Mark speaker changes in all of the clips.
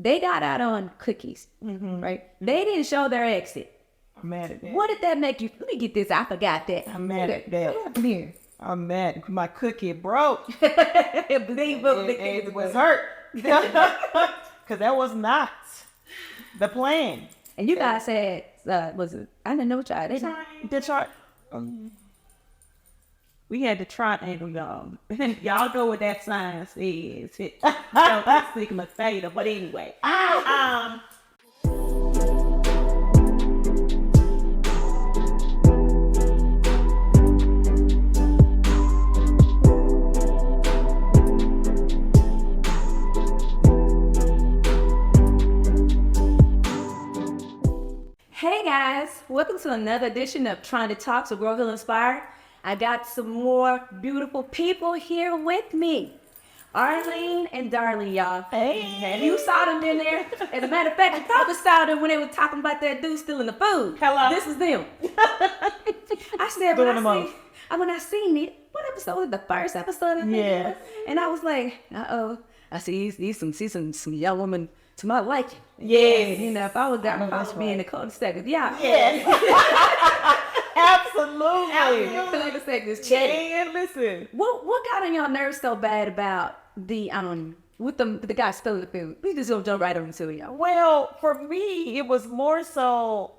Speaker 1: They got out on cookies, right? They didn't show their exit.
Speaker 2: I'm mad at that.
Speaker 1: What did that make you? Let me get this. I forgot that.
Speaker 2: I'm mad at that.
Speaker 1: Come here.
Speaker 2: I'm mad. My cookie broke.
Speaker 1: It
Speaker 2: was hurt. Because that was not the plan.
Speaker 1: And you guys said, was it? I didn't know what y'all did.
Speaker 2: We had to try angle, y'all. Y'all know what that sign says. It's sigma theta, but anyway.
Speaker 1: Hey guys, welcome to another edition of Tronda Talks with Grow Heal Inspired. I got some more beautiful people here with me. Arlene and Darlene, y'all.
Speaker 2: Hey.
Speaker 1: You saw them in there. As a matter of fact, you probably saw them when they were talking about that dude stealing the food.
Speaker 2: Hello.
Speaker 1: This is them. I said, when I seen it, what episode was it? The first episode? I think it was. And I was like, uh-oh. I see some young woman to my liking.
Speaker 2: Yes.
Speaker 1: You know, if I was there, I'd probably be in the cul-de-sac. Yeah.
Speaker 2: Yes. Absolutely.
Speaker 1: Cul-de-sac is chatty.
Speaker 2: And listen.
Speaker 1: What got on y'all nerves so bad about the with the guy stealing the food? We just gonna jump right over to y'all.
Speaker 2: Well, for me, it was more so,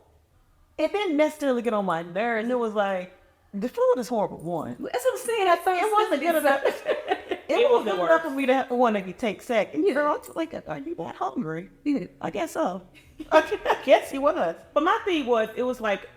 Speaker 2: it didn't necessarily get on my nerves. It was like, the food is horrible, one.
Speaker 1: That's what I'm saying. I thought
Speaker 2: It wasn't good enough. It wasn't enough for me to want to take second. Girl, I was like, are you that hungry?
Speaker 1: Yeah.
Speaker 2: I guess so. I guess he was. But my thing was, it was like,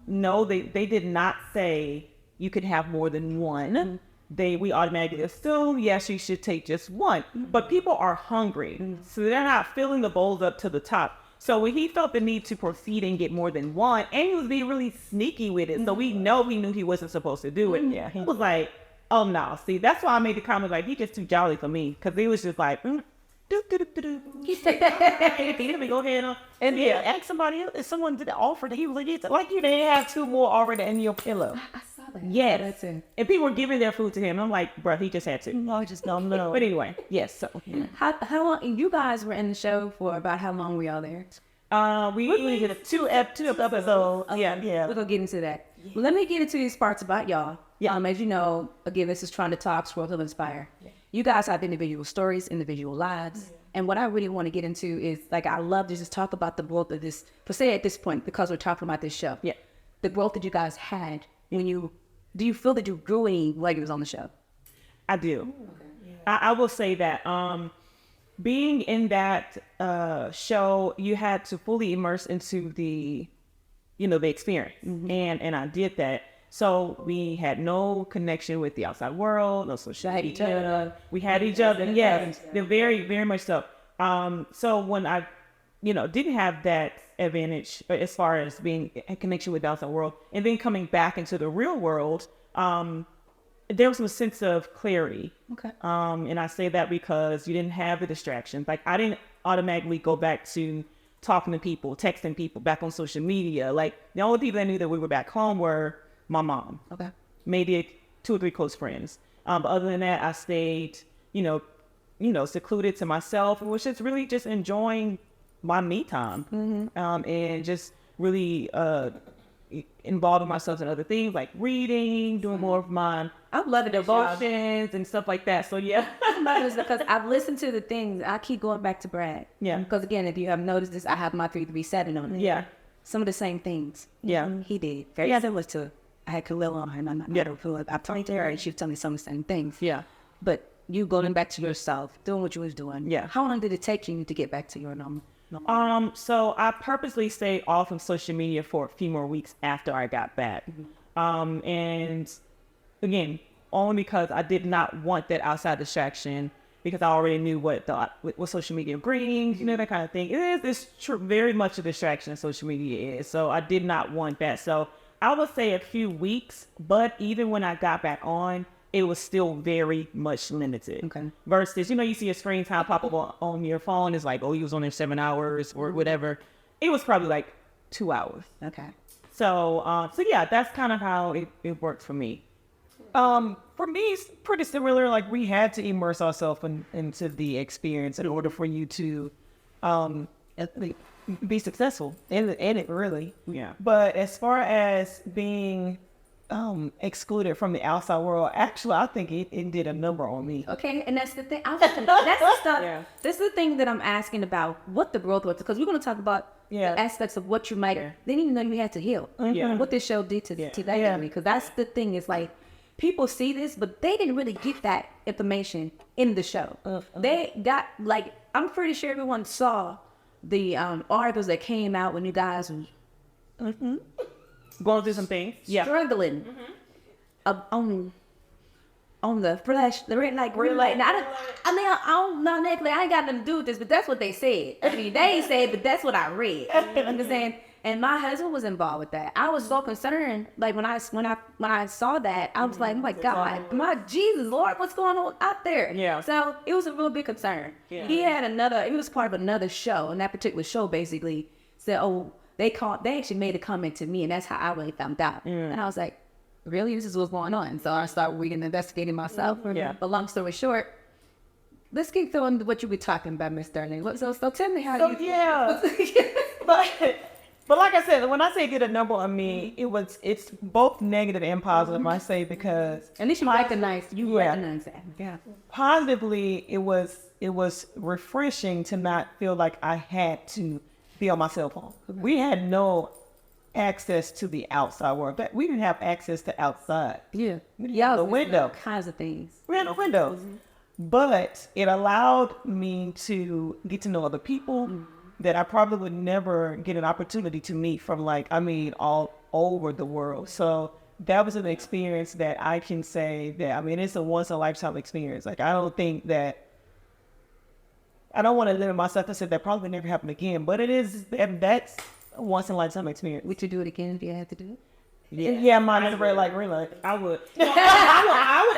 Speaker 2: no, they did not say you could have more than one. We automatically assume, yes, you should take just one. But people are hungry, so they're not filling the bowls up to the top. So when he felt the need to proceed and get more than one, and he was being really sneaky with it, so we knew he wasn't supposed to do it. Yeah, he was like, oh no. See, that's why I made the comment like, he's just too jolly for me, because he was just like, Let me go ahead and ask somebody else. If someone did offer that he was like you didn't have two more already in your pillow.
Speaker 1: I saw that.
Speaker 2: Yes.
Speaker 1: That's it.
Speaker 2: And people were giving their food to him. I'm like, bro, he just had to.
Speaker 1: No, I just don't know.
Speaker 2: But anyway, yes. So yeah.
Speaker 1: How long? You guys were in the show for about how long were y'all there?
Speaker 2: We did two episodes. Yeah.
Speaker 1: We're gonna get into that. Well, let me get into these parts about y'all.
Speaker 2: Yeah.
Speaker 1: As you know, again, this is Tronda Talks, Grow Heal Inspire. Yeah. You guys have individual stories, individual lives. Yeah. And what I really want to get into is, like, I love to just talk about the growth of this, per se at this point, because we're talking about this show. Yeah. The growth that you guys had when do you feel that you grew like it was on the show?
Speaker 2: I do. Ooh, okay. Yeah. I will say that, being in that show, you had to fully immerse into the experience. And I did that. So we had no connection with the outside world, no social media. We had each other. Yes, they're very, very much so. So when I, didn't have that advantage as far as being in connection with the outside world, and then coming back into the real world, there was a sense of clarity. Okay. And I say that because you didn't have the distractions. Like, I didn't automatically go back to talking to people, texting people, back on social media. Like, the only people that knew that we were back home were my mom. Okay. Maybe 2 or 3 close friends. But other than that, I stayed, secluded to myself, and was just really just enjoying my me time. And just really involving myself in other things like reading, doing more of my devotions and stuff like that. So yeah.
Speaker 1: I love this because I've listened to the things. I keep going back to Brad. Yeah. Because again, if you have noticed this, I have my 337 on it. Yeah. Some of the same things. Yeah. He did. Very similar to. I had Khalil on, and I'm not I talked to her, and she was telling me some of the same things. Yeah. But you going back to yourself, doing what you was doing. Yeah. How long did it take you to get back to your normal?
Speaker 2: So I purposely stayed off of social media for a few more weeks after I got back. And again, only because I did not want that outside distraction, because I already knew what social media brings, that kind of thing. It's very much a distraction social media is. So I did not want that. So I would say a few weeks, but even when I got back on, it was still very much limited. Okay. Versus, you see a screen time pop up on your phone. It's like, oh, you was on there 7 hours or whatever. It was probably like 2 hours. Okay. So yeah, that's kind of how it worked for me.
Speaker 3: For me, it's pretty similar. Like, we had to immerse ourselves into the experience in order for you to be successful in it, really.
Speaker 2: Yeah.
Speaker 3: But as far as being excluded from the outside world, actually, I think it did a number on me.
Speaker 1: Okay, and that's the thing. That's the stuff. Yeah. This is the thing that I'm asking about. What the growth was, because we're going to talk about the aspects of what you might. They didn't even know you had to heal. What this show did to that, because that's the thing. Is like people see this, but they didn't really get that information in the show. They got like I'm pretty sure everyone saw the articles that came out when you guys were
Speaker 2: going through some things,
Speaker 1: struggling on the flesh, the red light, green light. Now, I don't know, Nicholas, I ain't got nothing to do with this, but that's what they said. I mean, they ain't said, but that's what I read. You understand? And my husband was involved with that. I was so concerned. Like when I saw that, I was like, oh my God, my Jesus, Lord, what's going on out there?
Speaker 2: Yeah.
Speaker 1: So it was a real big concern. Yeah. He was part of another show, and that particular show basically said, oh, they actually made a comment to me, and that's how I really found out. And I was like, really? This is what's going on. So I started reading, investigating myself. But long story short, let's keep throwing what you were talking about, Miss Darlene. So tell me how
Speaker 3: But like I said, when I say did a number on me, it's both negative and positive. I say because
Speaker 1: at least you recognize that. Yeah.
Speaker 3: Positively, it was refreshing to not feel like I had to be on my cell phone. We had no access to the outside world. But we didn't have access to outside.
Speaker 1: Yeah.
Speaker 3: The window.
Speaker 1: All kinds of things.
Speaker 3: We had no windows. But it allowed me to get to know other people that I probably would never get an opportunity to meet from all over the world. So that was an experience that I can say that, it's a once in a lifetime experience. Like, I don't want to limit myself and say that probably never happen again, but that's a once in a lifetime experience.
Speaker 1: Would you do it again if you had to do it?
Speaker 3: Yeah, mine is red light, green light.
Speaker 2: I would. I would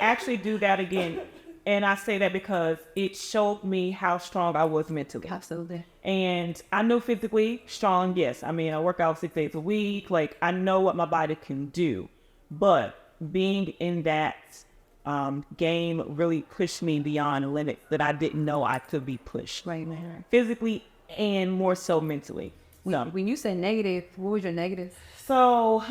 Speaker 2: actually do that again. And I say that because it showed me how strong I was mentally.
Speaker 1: Absolutely.
Speaker 2: And I know physically strong, yes. I work out 6 days a week. Like, I know what my body can do. But being in that game really pushed me beyond limits that I didn't know I could be pushed.
Speaker 1: Right, man.
Speaker 2: Physically and more so mentally.
Speaker 1: No. When you say negative, what was your negative?
Speaker 3: So,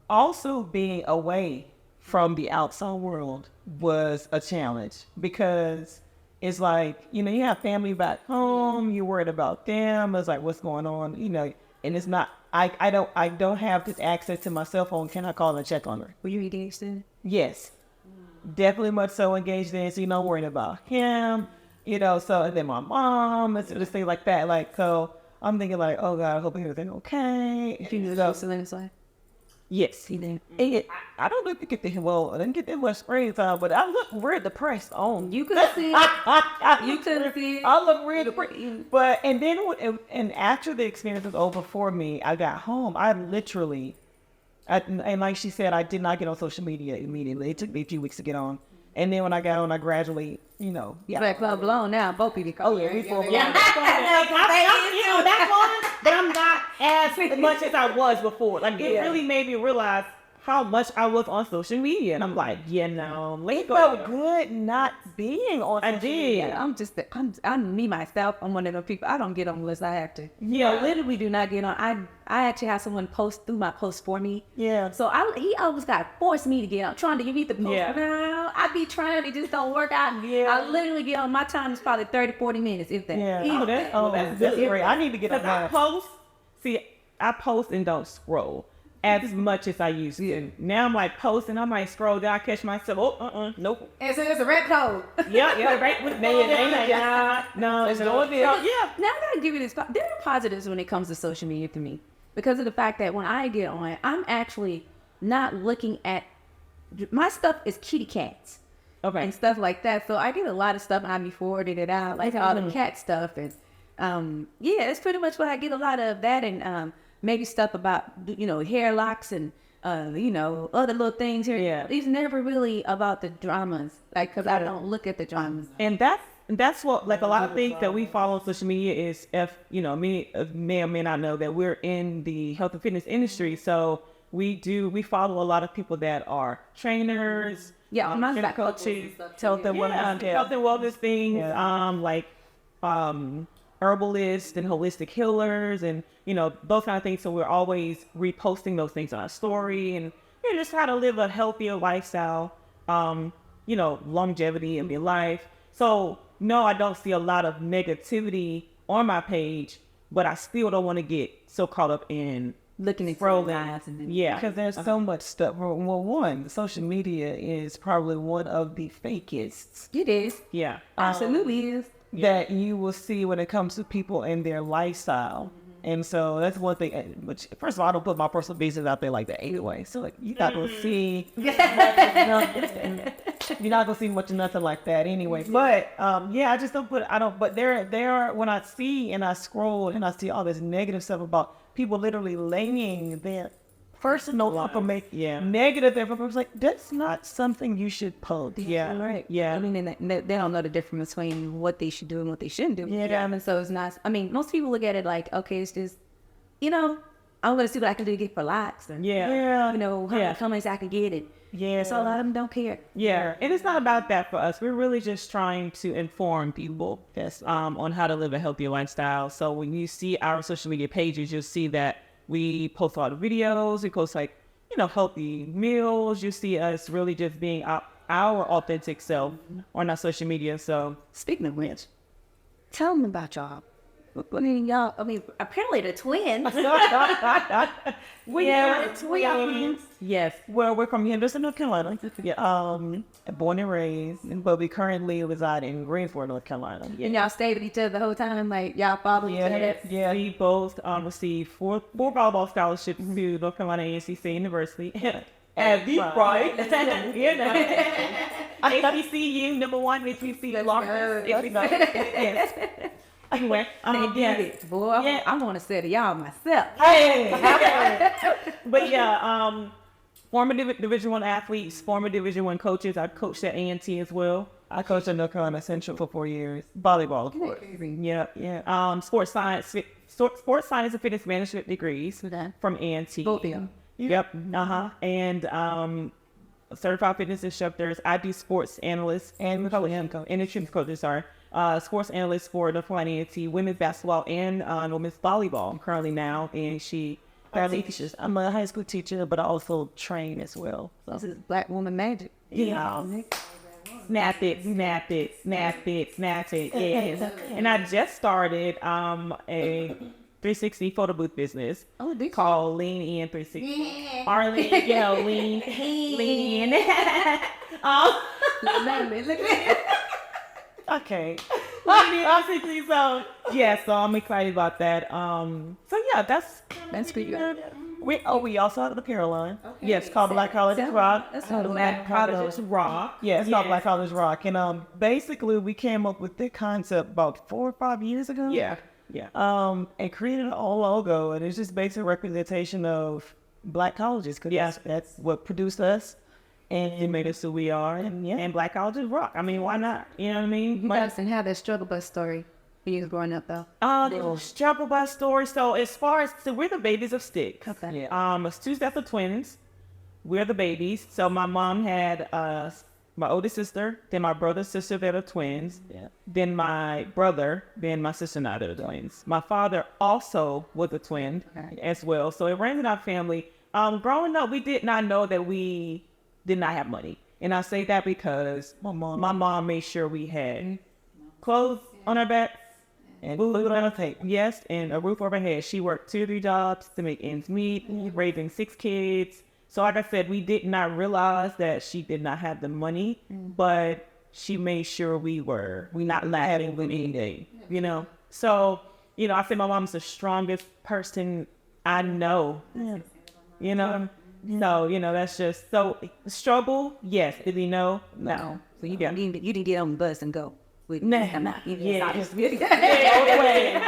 Speaker 3: also being away from the outside world was a challenge because it's like, you have family back home, you're worried about them. It's like, what's going on? And it's not, I don't have this access to my cell phone. Can I call and check on her?
Speaker 1: Were you engaged in?
Speaker 3: Yes. Definitely much so engaged in, so worrying about him, so, and then my mom, and just things like that. Like, so I'm thinking like, oh God, I hope everything's okay.
Speaker 1: You knew that Selena's life?
Speaker 3: Yes, he did. I don't know if you get I didn't get that much screen time, but I look real depressed on.
Speaker 1: You could see it. You could see it.
Speaker 3: I look real depressed. But, and then, after the experience was over for me, I got home. And like she said, I did not get on social media immediately. It took me a few weeks to get on. And then when I got on, I gradually,
Speaker 1: Black Club blown now, both people.
Speaker 3: Oh, yeah, we full blown. Yeah,
Speaker 2: that's one, but I'm not as much as I was before. Like, it really made me realize how much I was on social media. And I'm like,
Speaker 3: it felt good not being on social media.
Speaker 1: I'm me myself. I'm one of those people. I don't get on unless I have to. Yeah, literally do not get on. I actually have someone post through my post for me.
Speaker 3: Yeah.
Speaker 1: So he always got to force me to get on. Trying to give me the post. Yeah. I be trying, it just don't work out. Yeah. I literally get on. My time is probably 30, 40 minutes, if that.
Speaker 3: Yeah. That's great. I need to get on that.
Speaker 2: I post and don't scroll as much as I used to. Now I'm like posting, I might scroll down, catch myself. Nope.
Speaker 1: And so it's a red code.
Speaker 2: Yeah, right with me. No, it's no deal.
Speaker 1: Yeah. Now I gotta give you this. There are positives when it comes to social media to me, because of the fact that when I get on, I'm actually not looking at my stuff is kitty cats.
Speaker 2: Okay.
Speaker 1: And stuff like that. So I get a lot of stuff and I be forwarding it out, like all the cat stuff, and it's pretty much what I get a lot of that, and maybe stuff about, hair locks and, other little things here.
Speaker 2: Yeah.
Speaker 1: It's never really about the dramas, because I don't look at the dramas.
Speaker 2: And that's what, like, a lot of things that we follow on social media is, many may or may not know that we're in the health and fitness industry. So we follow a lot of people that are trainers,
Speaker 1: coaches,
Speaker 3: health and wellness
Speaker 2: things, like herbalists and holistic healers and, you know, those kind of things. So we're always reposting those things on our story and, you know, just how to live a healthier lifestyle, you know, longevity in your life. So no, I don't see a lot of negativity on my page, but I still don't want to get so caught up in
Speaker 1: looking at
Speaker 2: scrolling. Yeah.
Speaker 3: Because there's so much stuff. Well, one, social media is probably one of the fakest.
Speaker 1: It is.
Speaker 2: Yeah.
Speaker 1: Absolutely is.
Speaker 3: That you will see when it comes to people and their lifestyle. And so that's one thing, which first of all, I don't put my personal business out there like that anyway. So like, you're not going to see, you're not going to see much of nothing like that anyway. But yeah, but there are, when I see and I scroll and I see all this negative stuff about people literally laying their personal information, negative information, like that's not something you should post.
Speaker 1: Yeah, right.
Speaker 2: Yeah.
Speaker 1: I mean, they don't know the difference between what they should do and what they shouldn't do.
Speaker 3: Yeah.
Speaker 1: And so it's not, I mean, most people look at it like, okay, it's just, you know, I'm going to see what I can do to get for likes. And, you know, how many comments I can get it.
Speaker 3: Yeah.
Speaker 1: So a lot of them don't care.
Speaker 2: Yeah. And it's not about that for us. We're really just trying to inform people on how to live a healthier lifestyle. So when you see our social media pages, you'll see that we post a lot of videos. We post like, you know, healthy meals. You see us really just being our authentic self on our social media. So
Speaker 1: speaking of which, tell them about y'all. I mean, apparently the twins.
Speaker 3: We are twins.
Speaker 2: Yes.
Speaker 3: Well, we're from Henderson, North Carolina. Yeah. Born and raised, but we currently reside in Greensboro, North Carolina.
Speaker 1: And y'all stay with each other the whole time, like y'all follow each other.
Speaker 2: Yeah. We both received four volleyball scholarships to North Carolina ACC University. And deep right. You know. HBCU #1, HBCU largest. Yes. Anyway,
Speaker 1: Boy, I want to say to y'all myself.
Speaker 2: But yeah, former Division I athletes, former Division I coaches. I coached at A&T as well.
Speaker 3: I coached at North Carolina Central for 4 years. Volleyball, of course.
Speaker 2: Yeah. Sports science and fitness management degrees from A&T.
Speaker 1: Both of them.
Speaker 2: Yep. And certified fitness instructors. I do sports analysts and nutrition coaches. Sorry. Sports analyst for the Carolina A&T women's basketball and women's volleyball. I'm currently now, and she teaches.
Speaker 3: I'm a high school teacher, but I also train as well. So.
Speaker 1: This is Black woman magic.
Speaker 2: Yeah. Snap it. Yes. And I just started a 360 photo booth business called Lean In 360. Arlene, lean in.
Speaker 3: Okay.
Speaker 2: So I'm excited about that. So yeah, that's
Speaker 1: pretty good.
Speaker 3: We also have the apparel line.
Speaker 2: Okay.
Speaker 3: Yes, called Black Colleges Rock.
Speaker 1: That's called Black Colleges
Speaker 2: Rock.
Speaker 3: Yeah, it's called Black Colleges Rock. And basically we came up with the concept about 4 or 5 years ago.
Speaker 2: Yeah.
Speaker 3: And created a whole logo, and it's just basic representation of Black colleges, because that's what produced us. And it made us who we are, and Black Colleges rock. I mean, why not? You know what I mean?
Speaker 1: You guys didn't have that struggle bus story when you was growing up, though.
Speaker 2: The struggle bus story. So as far as, we're the babies of six.
Speaker 1: Okay.
Speaker 2: It's 2 sets of twins. We're the babies. So my mom had my oldest sister, then my brother, sister, that are twins.
Speaker 3: Yeah.
Speaker 2: Then my brother, then my sister and I that are twins. My father also was a twin as well. So it ran in our family. Growing up, we did not know that we did not have money. And I say that because my mom made sure we had clothes on our backs and food on our table. Yes, and a roof over our head. She worked 2 or 3 jobs to make ends meet, raising 6 kids. So like I said, we did not realize that she did not have the money, but she made sure we not lacking with anything, you know? So, you know, I say my mom's the strongest person I know, you know? So, you know, that's just, so struggle, yes. Did he know? No.
Speaker 1: So you didn't get on the bus and go.
Speaker 2: Nah.
Speaker 3: All the way.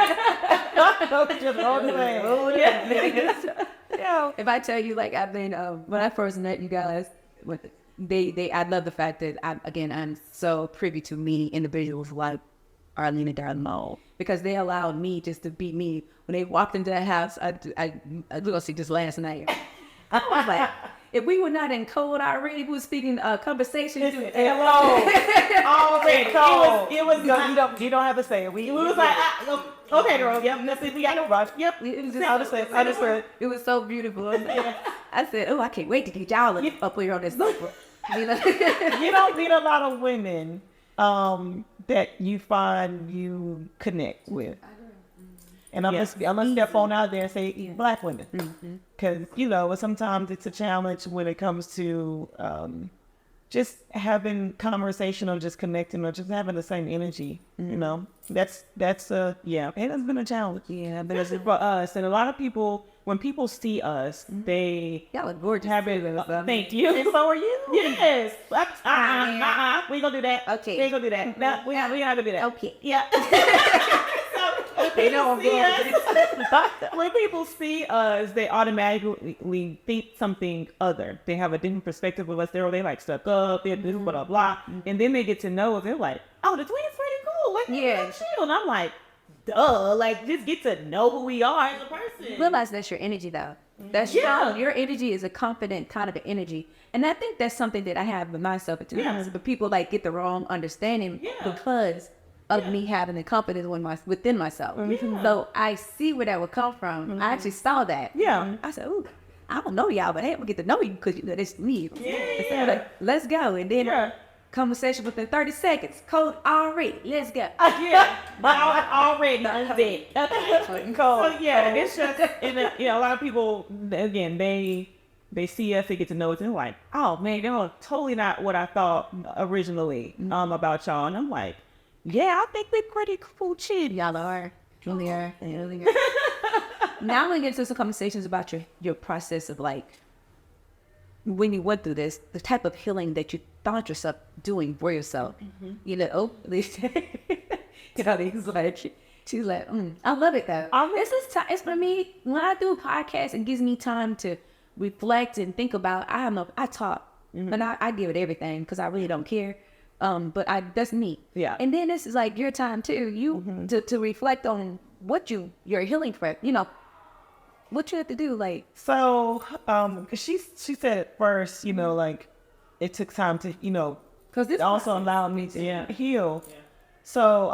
Speaker 3: Just all the way.
Speaker 1: Oh, yeah. If I tell you, like, I've been, when I first met you guys, I love the fact that, I'm so privy to me individuals like Arlene and Darlene, because they allowed me just to be me. When they walked into the house, I was going to see this last night. I was like, if we were not in code already, we were speaking conversation.
Speaker 3: Hello. Already cold. It was you don't have to say it. We was like, okay, girl. Yep. We got no rush. Yep.
Speaker 1: It was just,
Speaker 3: Understood.
Speaker 1: It was so beautiful. I said, oh, I can't wait to get y'all up here on this sofa. You
Speaker 3: don't meet a lot of women that you find you connect with. And I'm gonna step on out there and say Black women, because sometimes it's a challenge when it comes to just having conversation or just connecting or just having the same energy. That's it has been a challenge.
Speaker 2: Yeah, but it's for us, and a lot of people, when people see us, they
Speaker 1: look gorgeous.
Speaker 2: Thank you. And so are you. Yes. We ain't gonna do that.
Speaker 1: Okay.
Speaker 2: We ain't gonna do that. No, we not gonna do that.
Speaker 1: Okay.
Speaker 2: Yeah.
Speaker 1: They know I'm
Speaker 2: going. When people see us, they automatically think something other. They have a different perspective of us. They like stuck up, they're this, blah, blah, blah. And then they get to know us. They're like, oh, the twins pretty cool. Like,
Speaker 1: yeah.
Speaker 2: Chill. And I'm like, duh. Like, just get to know who we are as a person.
Speaker 1: Realize that's your energy, though. That's your energy is a confident kind of an energy. And I think that's something that I have with myself, to be honest. But people like get the wrong understanding because of me having the confidence within myself. So I see where that would come from. I actually saw that. I said, ooh, I don't know y'all, but hey, I'm gonna get to know you because it's me. Like, let's go. And then conversation within 30 seconds. Code already. Let's go.
Speaker 2: Already. So it's just, a lot of people, again, they see us, they get to know us, and they're like, oh man, they're totally not what I thought originally about y'all. And I'm like, yeah, I think we're pretty cool chill.
Speaker 1: Y'all are. Really are. Now I'm going to get into some conversations about your process of like, when you went through this, the type of healing that you thought yourself doing for yourself. He's like, she's like, I love it though. It's for me, when I do a podcast, it gives me time to reflect and think about, I talk, but I give it everything because I really don't care. But that's me. Yeah. And then this is like your time too. To reflect on what you're healing for. What you have to do. Like,
Speaker 3: so, cause she said at first, like it took time to, cause this also allowed me to heal. Yeah. So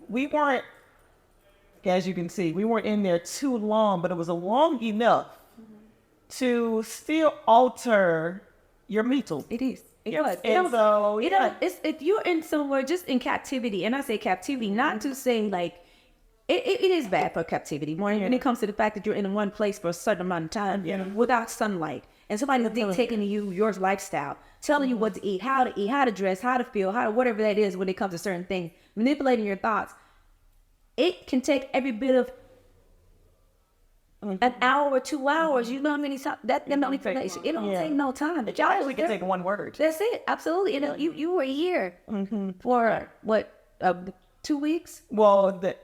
Speaker 3: we weren't, as you can see, we weren't in there too long, but it was long enough to still alter your mental.
Speaker 1: It is. If you're in somewhere just in captivity, and I say captivity, not to say like it is bad for captivity. More when it comes to the fact that you're in one place for a certain amount of time without sunlight, and somebody's dictating to you your lifestyle, telling you what to eat, how to dress, how to feel, whatever that is when it comes to certain things, manipulating your thoughts. It can take every bit of an hour or 2 hours. You know how many times that manipulation. It don't take no time.
Speaker 3: Y'all only can take one word.
Speaker 1: That's it. Absolutely. You were here for what 2 weeks?
Speaker 3: Well, the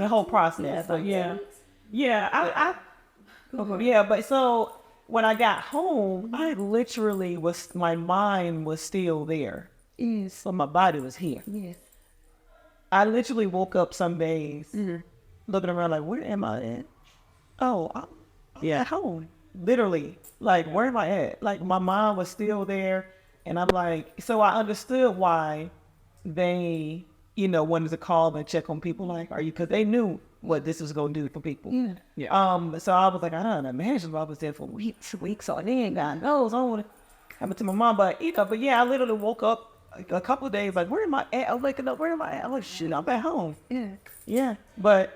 Speaker 3: whole process. But so when I got home, I literally my mind was still there.
Speaker 1: Yes.
Speaker 3: So my body was here.
Speaker 1: Yes.
Speaker 3: I literally woke up some days looking around like, where am I at? Oh, I'm at home. Literally, like, where am I at? Like, my mind was still there. And I'm like, so I understood why they, wanted to call and check on people. Like, because they knew what this was going to do for people. So I was like, I don't imagine I was there for weeks on end. God knows, I don't want to come to my mom. But I literally woke up a couple of days, like, where am I at? I'm waking up, where am I at? I'm like, shit, I'm at home. Yeah. But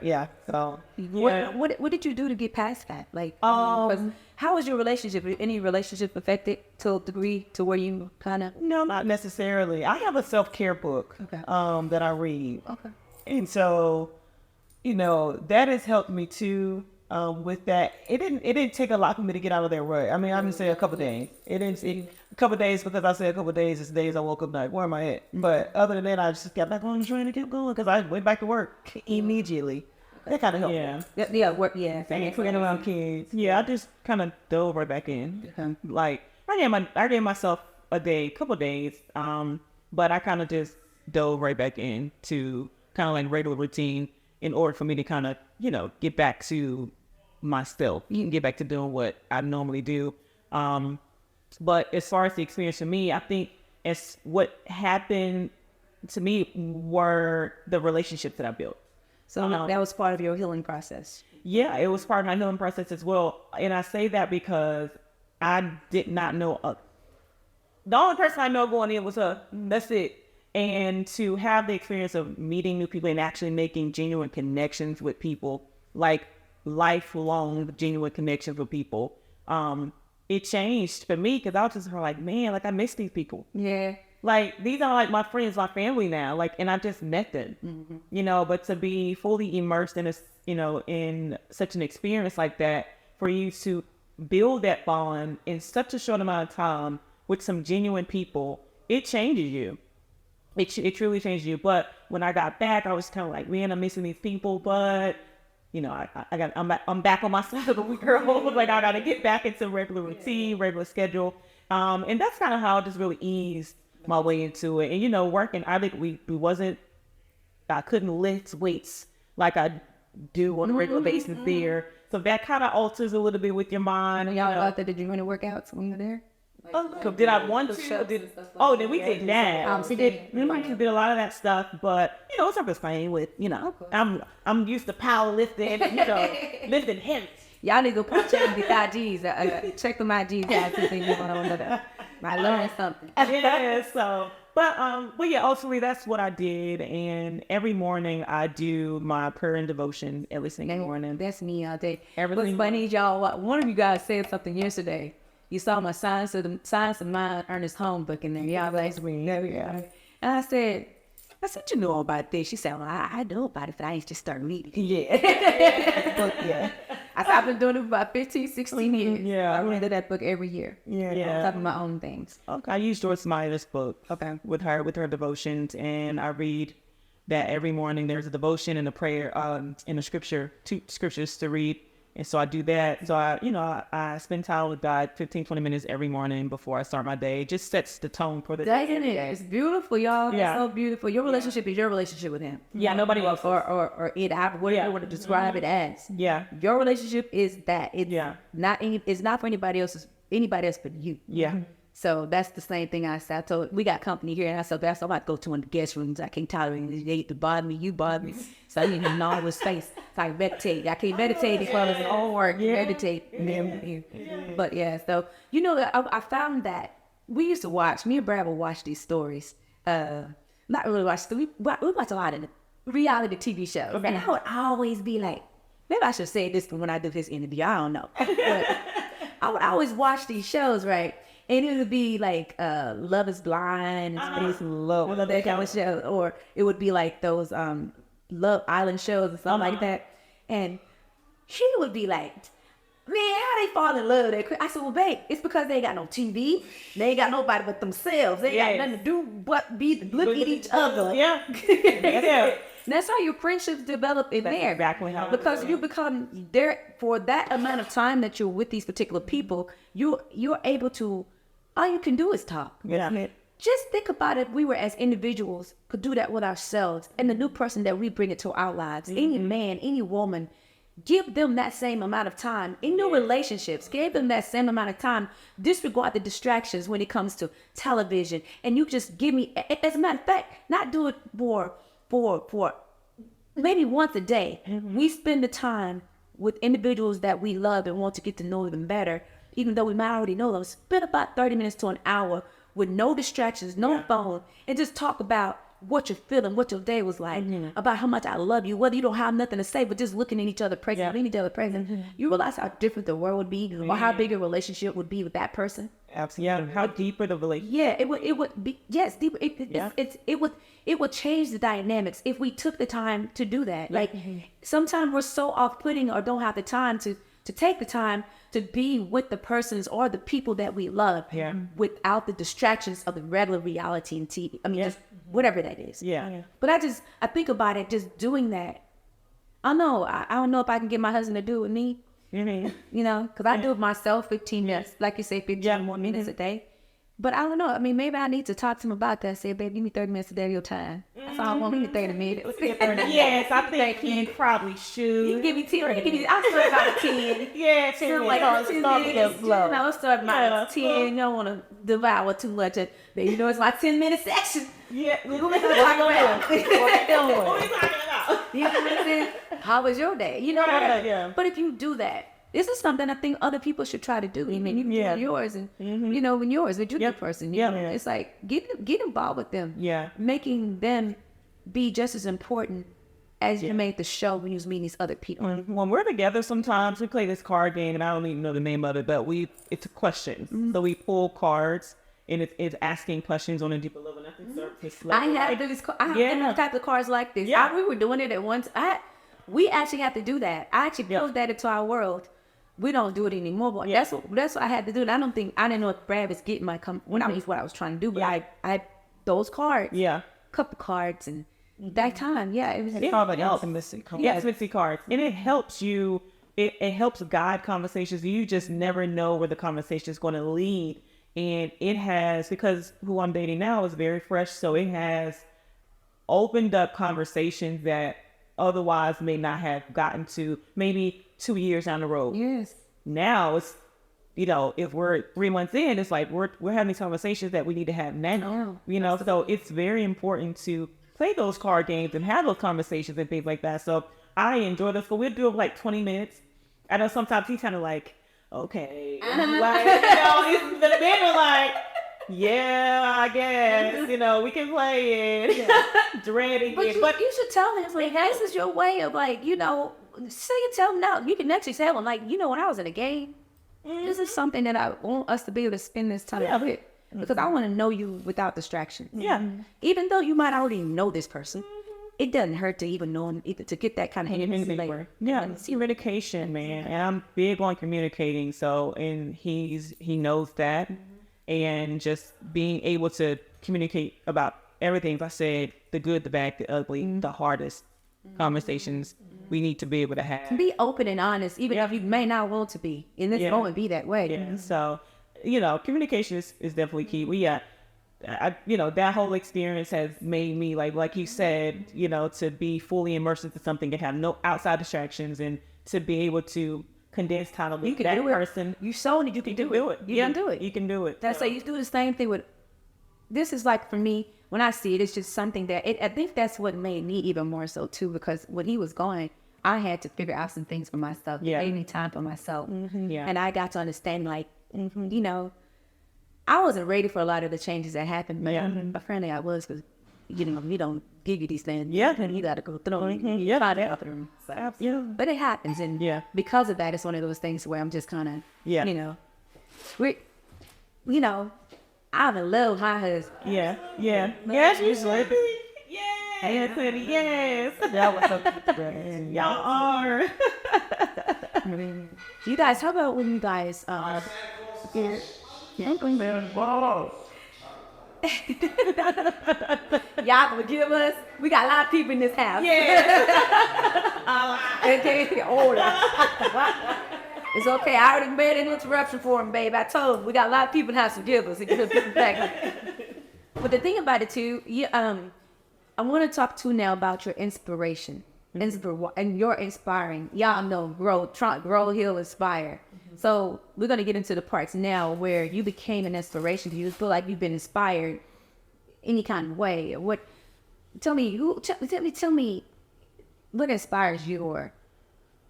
Speaker 3: so
Speaker 1: what did you do to get past that? Like, how was your relationship? Any relationship affected to a degree to where you kind of?
Speaker 3: No, not necessarily. I have a self-care book that I read.
Speaker 1: Okay.
Speaker 3: And so, that has helped me too. With that, it didn't take a lot for me to get out of there. Right? I mean, I'm gonna say a couple of days. A couple of days, because I say a couple of days. It's days I woke up like, where am I at? But other than that, I just got back on the train and kept going because I went back to work immediately. That kind of helped.
Speaker 1: Work.
Speaker 3: And playing around kids.
Speaker 2: Yeah, I just kind of dove right back in. Like I gave myself couple of days. But I kind of just dove right back in to kind of like regular routine in order for me to kind of get back to myself. You can get back to doing what I normally do. But as far as the experience for me, I think it's what happened to me were the relationships that I built.
Speaker 1: So that was part of your healing process.
Speaker 2: Yeah, it was part of my healing process as well. And I say that because I did not know. The only person I know going in was her. That's it. And to have the experience of meeting new people and actually making genuine connections with people, like lifelong genuine connections with people, it changed for me because I was just like, man, like I miss these people.
Speaker 1: Yeah.
Speaker 2: Like these are like my friends, my family now. Like, and I just met them, you know. But to be fully immersed in a, you know, in such an experience like that, for you to build that bond in such a short amount of time with some genuine people, it changes you. It truly changed you. But when I got back, I was kind of like, man, I'm missing these people. But you know, I'm back on my side of the world. Like I got to get back into regular routine, regular schedule, and that's kind of how I just really eased my way into it. And you know, working, I couldn't lift weights like I do on a regular basis there. So that kind of alters a little bit with your mind.
Speaker 1: Y'all out there, did you want to work out when you're there?
Speaker 2: Like, did I want to? Then we did that. We did a lot of that stuff, but you know, it's not fine with, you know, I'm used to powerlifting, you know, lifting heavy.
Speaker 1: Y'all need to go check the IGs. Check them IGs out to see what's going on. I learned something.
Speaker 2: Yeah, so but yeah, ultimately that's what I did, and every morning I do my prayer and devotion every single morning.
Speaker 1: That's me all day. What's funny, y'all? One of you guys said something yesterday. You saw my Science of Mind Ernest Home book in there. Y'all like me. And I said, you know about this. She said, well, I know about it, but I ain't just start reading.
Speaker 2: Yeah.
Speaker 1: Yeah. I said, I've been doing it for about 15, 16 years.
Speaker 2: Yeah.
Speaker 1: I read that book every year.
Speaker 2: Yeah.
Speaker 1: On top of my own things.
Speaker 2: Okay. I use Joyce Meyer's book.
Speaker 1: Okay.
Speaker 2: With her devotions, and I read that every morning. There's a devotion and a prayer, and a scripture, 2 scriptures to read. And so I do that. So I spend time with God 15, 20 minutes every morning before I start my day. It just sets the tone for the day.
Speaker 1: It's beautiful, y'all. Yeah. It's so beautiful. Your relationship is your relationship with him.
Speaker 2: Yeah, nobody else.
Speaker 1: Or it, whatever you want to describe it as.
Speaker 2: Yeah.
Speaker 1: Your relationship is that. It's not for anybody else but you.
Speaker 2: Yeah.
Speaker 1: So that's the same thing I said. I told, we got company here, and I said, I'm about to go to one of the guest rooms. I can't tolerate it. They to bother me, you bother me. So I need to gnaw his face. So I meditate. I can't meditate as well as all work. Meditate. But yeah, so, you know, I found that we used to watch, me and Brad would watch these stories. Not really watch, we watch a lot of reality TV shows. Okay. And I would always be like, maybe I should say this when I do this interview. I don't know. But I would always watch these shows, right? And it would be like Love is Blind and Space and Love, that kind of show. Or it would be like those Love Island shows or something like that. And she would be like, man, how they fall in love that quick? I said, well, babe, it's because they ain't got no TV. They ain't got nobody but themselves. They ain't got nothing to do but look at each other.
Speaker 2: Yeah. Yeah.
Speaker 1: That's how your friendships develop in there.
Speaker 2: Exactly how.
Speaker 1: Because you become there for that amount of time that you're with these particular people, you're able to, all you can do is talk.
Speaker 2: Yeah.
Speaker 1: Just think about if we were as individuals could do that with ourselves and the new person that we bring into our lives. Mm-hmm. Any man, any woman, give them that same amount of time in your relationships. Give them that same amount of time. Disregard the distractions when it comes to television. And you just give me, as a matter of fact, not do it for maybe once a day. Mm-hmm. We spend the time with individuals that we love and want to get to know them better, even though we might already know them. Spend about 30 minutes to an hour with no distractions, no phone, and just talk about what you're feeling, what your day was like, about how much I love you, whether you don't have nothing to say, but just looking in each other present, you realize how different the world would be, or how big a relationship would be with that person.
Speaker 2: Absolutely. Yeah. How deeper the relationship.
Speaker 1: Yeah, it would be, yes, deeper. It would change the dynamics if we took the time to do that. Like, sometimes we're so off-putting or don't have the time to take the time to be with the persons or the people that we love without the distractions of the regular reality and TV. I mean, just whatever that is.
Speaker 2: Yeah.
Speaker 1: But I think about it, just doing that. I don't know if I can get my husband to do it with me. You know, because I do it myself 15 minutes, like you say, 15 more minutes a day. But I don't know. I mean, maybe I need to talk to him about that. Say, babe, give me 30 minutes a day of your time. That's all I want. Give me 30 minutes.
Speaker 2: Yes, I think he probably should.
Speaker 1: You can give me 10. I'll start about 10.
Speaker 2: Yeah, 10
Speaker 1: like
Speaker 2: minutes.
Speaker 1: 10 minutes. I'll start about 10. You don't want to devour too much. But you know, it's my 10-minute section.
Speaker 2: Yeah.
Speaker 1: We're going to talk about
Speaker 2: What are you talking about?
Speaker 1: You know what I'm saying? How was your day? You know,
Speaker 2: yeah.
Speaker 1: But if you do that, this is something I think other people should try to do. I mean, you do yours, and you know, when yours, with your person, you know, it's like get involved with them.
Speaker 2: Yeah,
Speaker 1: making them be just as important as you made the show when you was meeting these other people.
Speaker 2: When we're together, sometimes we play this card game, and I don't even know the name of it, but it's questions. So we pull cards, and it's asking questions on a deeper level.
Speaker 1: I have these. I have different types of cards like this. We were doing it at once. We actually have to do that. I actually built that into our world. We don't do it anymore, but that's what I had to do. And I didn't know if Brad was getting my what I was trying to do, but I those cards, couple cards, and that time, it was
Speaker 3: called like intimacy cards.
Speaker 2: Yeah, intimacy cards, and it helps you. It helps guide conversations. You just never know where the conversation is going to lead, and it has, because who I'm dating now is very fresh, so it has opened up conversations that otherwise may not have gotten to maybe 2 years down the road.
Speaker 1: Yes.
Speaker 2: Now it's, you know, if we're 3 months in, it's like we're having these conversations that we need to have now. You know, so it's very important to play those card games and have those conversations and things like that. So I enjoy this. So we'll do it like 20 minutes. I know sometimes he's kind of like, okay, like, you know, the men are like, yeah, I guess, you know, we can play it. Dreading
Speaker 1: but
Speaker 2: it.
Speaker 1: But you should tell him, like, this is your way of, like, you know, tell him now. You can actually tell him, like, you know, when I was in a game, this is something that I want us to be able to spend this time with. Because I want to know you without distraction.
Speaker 2: Yeah.
Speaker 1: Even though you might already know this person, it doesn't hurt to even know him, to get that kind of
Speaker 2: later. Yeah, it's communication, man. And I'm big on communicating, so, and he knows that. And just being able to communicate about everything, like I said, the good, the bad, the ugly, the hardest conversations we need to be able to have.
Speaker 1: Be open and honest, even if you may not want to be. And it's going to be that way.
Speaker 2: Yeah. So, you know, communication is definitely key. You know, that whole experience has made me, like you said, you know, to be fully immersed into something and have no outside distractions, and to be able to condense time with
Speaker 1: you can
Speaker 2: that
Speaker 1: do
Speaker 2: person.
Speaker 1: You sold it, you can do it. You can do it.
Speaker 2: You can do it.
Speaker 1: That's why you do the same thing with, this is like, for me, when I see it, it's just something that, I think that's what made me even more so too, because when he was going, I had to figure out some things for myself. Yeah. It made me time for myself. And I got to understand, like, you know, I wasn't ready for a lot of the changes that happened, but apparently I was, because, you know, we don't give you these things. And you got to go through them. You try to through them. So. But it happens. And because of that, it's one of those things where I'm just kind of, you know, you know, I'm in love with my husband.
Speaker 2: Yes, usually. Anthony, yes.
Speaker 3: That was so good.
Speaker 2: Y'all are.
Speaker 1: You guys, how about when you guys, y'all forgive us. We got a lot of people in this house. Okay, older. It's okay. I already made an interruption for him, babe. I told him we got a lot of people in the house. Forgive us. But the thing about it too, I want to talk to now about your inspiration. And you're inspiring. Y'all know, grow, heal, inspire. So we're going to get into the parts now where you became an inspiration. Do you feel like you've been inspired any kind of way? Or tell me what inspires you? Or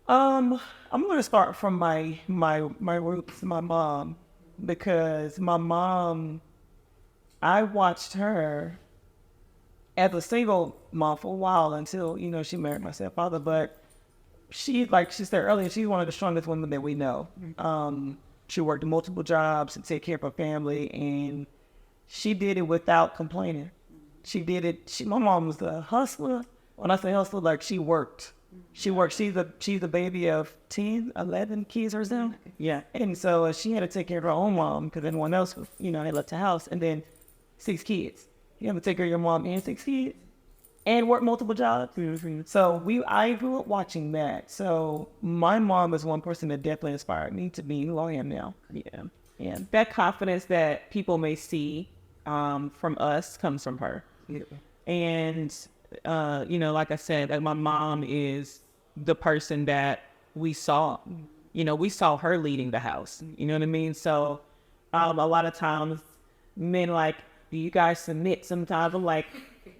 Speaker 3: I'm going to start from my roots, my mom, because my mom, I watched her as a single mom for a while until, you know, she married my stepfather. But she, like she said earlier, she's one of the strongest women that we know. She worked multiple jobs to take care of her family, and she did it without complaining. She did it. My mom was a hustler. When I say hustler, like she worked. She's a baby of 10, 11 kids herself. Yeah. And so she had to take care of her own mom because everyone else was, you know, they left the house. And then 6 kids. You have to take care of your mom and 6 kids and work multiple jobs. So I grew up watching that. So my mom is one person that definitely inspired me to be who I am now. Yeah.
Speaker 2: Yeah, that confidence that people may see from us comes from her. Yeah. And, you know, like I said, like my mom is the person that we saw. You know, we saw her leading the house. You know what I mean? So a lot of times men like, do you guys submit? Sometimes I'm like,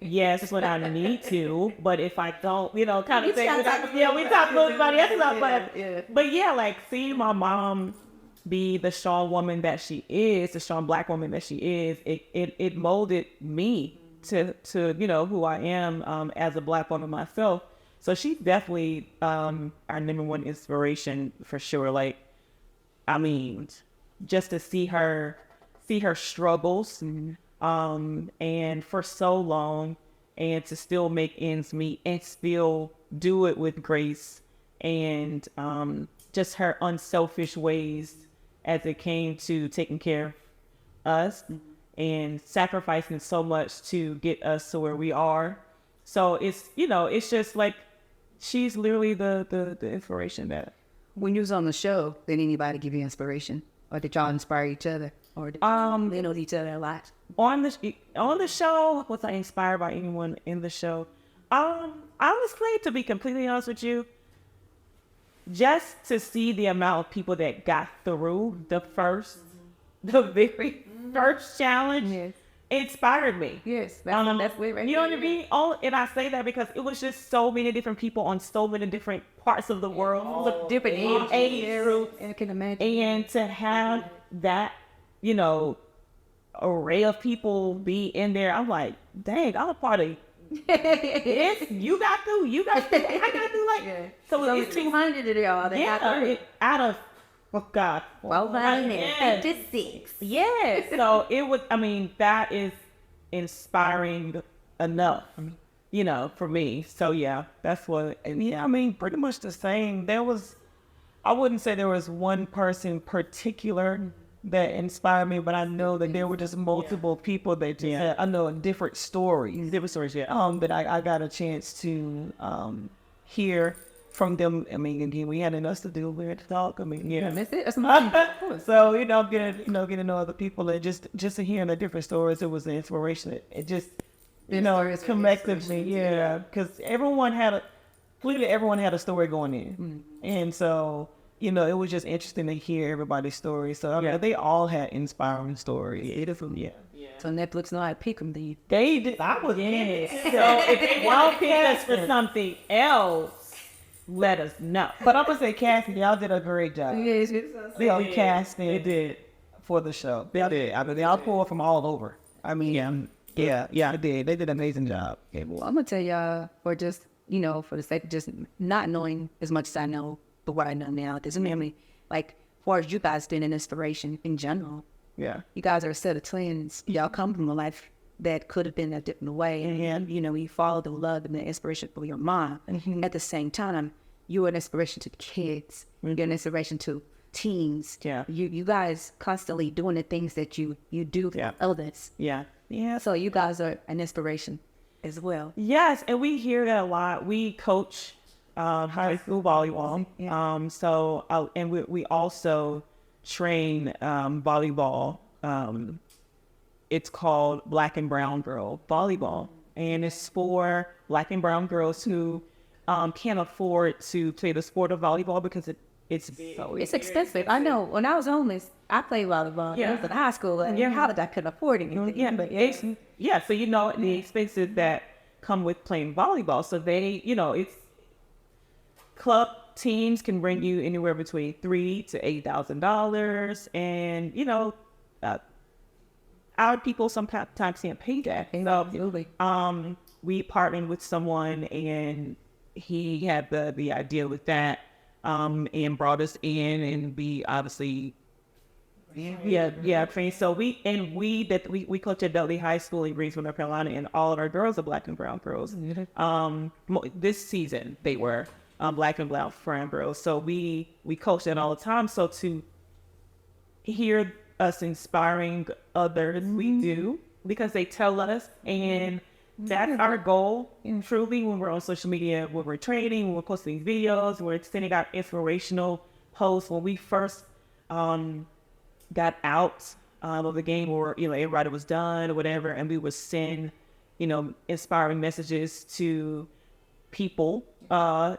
Speaker 2: yes, when I need to, but if I don't, you know, kind of thing. We talk to everybody else about, but yeah, like seeing my mom be the strong woman that she is, the strong Black woman that she is, it molded me to you know who I am as a Black woman myself. So she's definitely our number one inspiration for sure. Like, I mean, just to see her struggles, and for so long, and to still make ends meet and still do it with grace, and just her unselfish ways as it came to taking care of us and sacrificing so much to get us to where we are. So it's, you know, it's just like, she's literally the inspiration that.
Speaker 1: When you was on the show, did anybody give you inspiration? Or did y'all inspire each other? Or did you lean on each other a lot?
Speaker 2: On the show, was I inspired by anyone in the show? Honestly, to be completely honest with you, just to see the amount of people that got through the very first challenge inspired me.
Speaker 1: Yes, that's way right.
Speaker 2: You know what I mean? And I say that because it was just so many different people on so many different parts of the world,
Speaker 1: different
Speaker 2: age groups,
Speaker 1: I can imagine.
Speaker 2: and to have that, you know, array of people be in there, I'm like, dang, I'm a part of this. You got through, I got through, like, so
Speaker 1: it's 200 of y'all that got through.
Speaker 2: Out of, oh God,
Speaker 1: 1,256.
Speaker 2: Yeah, so it was, I mean, that is inspiring enough, you know, for me. So yeah, that's what.
Speaker 3: Yeah, I mean, pretty much the same. I wouldn't say there was one person particular that inspired me, but I know that there were just multiple people that just had, I know, different stories. That I got a chance to hear from them. I mean, again, we had enough to do. We had to talk. I mean,
Speaker 1: That's it. That's
Speaker 3: so getting to know other people and just to hearing the different stories, it was an inspiration. It just it's collectively, because everyone had a story going in, and so it was just interesting to hear everybody's stories. So they all had inspiring stories.
Speaker 1: So Netflix know how to pick them. They
Speaker 3: did. I was
Speaker 2: So if they want to pick us for something else, let us know.
Speaker 3: But I'm gonna say, casting, y'all did a great job. They casting.
Speaker 2: They did
Speaker 3: for the show. They did. I mean, they all pulled from all over. I mean, they did. They did an amazing job.
Speaker 1: Okay, well, I'm gonna tell y'all for just for the sake of just not knowing as much as I know, but what I know now doesn't mean me. Like, as far as you guys been an inspiration in general.
Speaker 3: Yeah,
Speaker 1: you guys are a set of twins. Y'all come from a life that could have been a different way, and you follow the love and the inspiration for your mom. At the same time, you're an inspiration to the kids. You're an inspiration to teens.
Speaker 2: Yeah,
Speaker 1: you guys constantly doing the things that you do for others.
Speaker 2: Yeah.
Speaker 1: So you guys are an inspiration as well.
Speaker 2: Yes, and we hear that a lot. We coach high school volleyball. And we also train volleyball. It's called Black and Brown Girl Volleyball, and it's for Black and Brown girls who can't afford to play the sport of volleyball because it's
Speaker 1: expensive. I know. When I was homeless, I played volleyball. I was in high school, and college I couldn't afford anything.
Speaker 2: So the expenses that come with playing volleyball. So they, it's club teams can bring you anywhere between $3,000 to $8,000, and our people sometimes can't pay that.
Speaker 1: Absolutely.
Speaker 2: So we partnered with someone, and he had the idea with that, and brought us in, and we obviously trained. So we coach at Dudley High School in Greensboro, North Carolina, and all of our girls are Black and Brown girls. This season they were Black and Brown girls. So we coach that all the time. So to hear us inspiring others, we do, because they tell us, and that's our goal. And truly, when we're on social media, when we're training, when we're posting videos, we're sending out inspirational posts. When we first got out of the game, or everybody was done or whatever, and we would send inspiring messages to people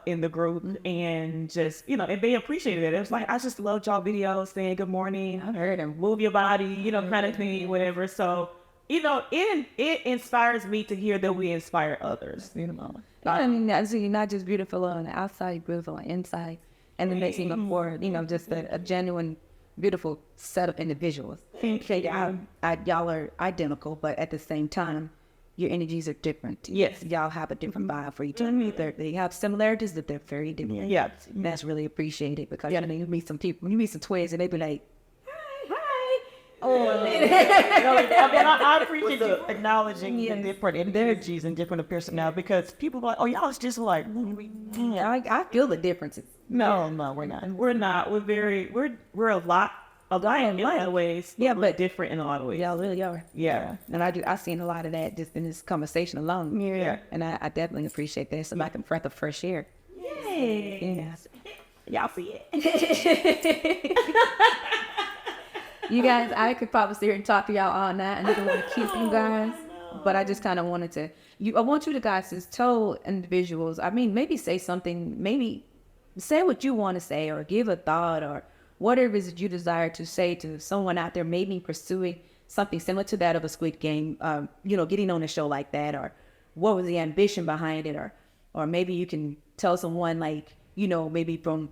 Speaker 2: in the group, and just and they appreciated it. It was like, I just loved y'all videos saying good morning, I heard, and move your body, kind of thing, whatever. So it inspires me to hear that we inspire others.
Speaker 1: I mean, you're not just beautiful on the outside, you're beautiful on the inside, and it makes you look more, just a genuine, beautiful set of individuals. Y'all are identical, but at the same time, your energies are different.
Speaker 2: Yes.
Speaker 1: Y'all have a different vibe for each other. They have similarities, but they're very different.
Speaker 2: Yeah.
Speaker 1: And that's really appreciated, because you meet some people, you meet some twins, and they be like, hi. Oh,
Speaker 3: I appreciate you acknowledging the different energies and different personalities, because people are like, oh, y'all is just like,
Speaker 1: I feel the differences.
Speaker 3: No, we're not.
Speaker 2: We're not. We're a lot in a lot of ways.
Speaker 1: Yeah, but
Speaker 2: different in a lot of ways.
Speaker 1: Y'all really are.
Speaker 2: Yeah.
Speaker 1: And I've seen a lot of that just in this conversation alone.
Speaker 2: Yeah.
Speaker 1: And I definitely appreciate that. Somebody can breath of fresh air.
Speaker 2: Yay.
Speaker 1: Yes.
Speaker 2: Y'all see it.
Speaker 1: You guys, I could probably sit here and talk to y'all all night, and I don't want to keep you guys, but I just kind of wanted to. I want you to guys to tell individuals. I mean, maybe say something. Maybe say what you want to say, or give a thought, or whatever it is that you desire to say to someone out there, maybe pursuing something similar to that of a Squid Game. Getting on a show like that, or what was the ambition behind it, or maybe you can tell someone, like, maybe from.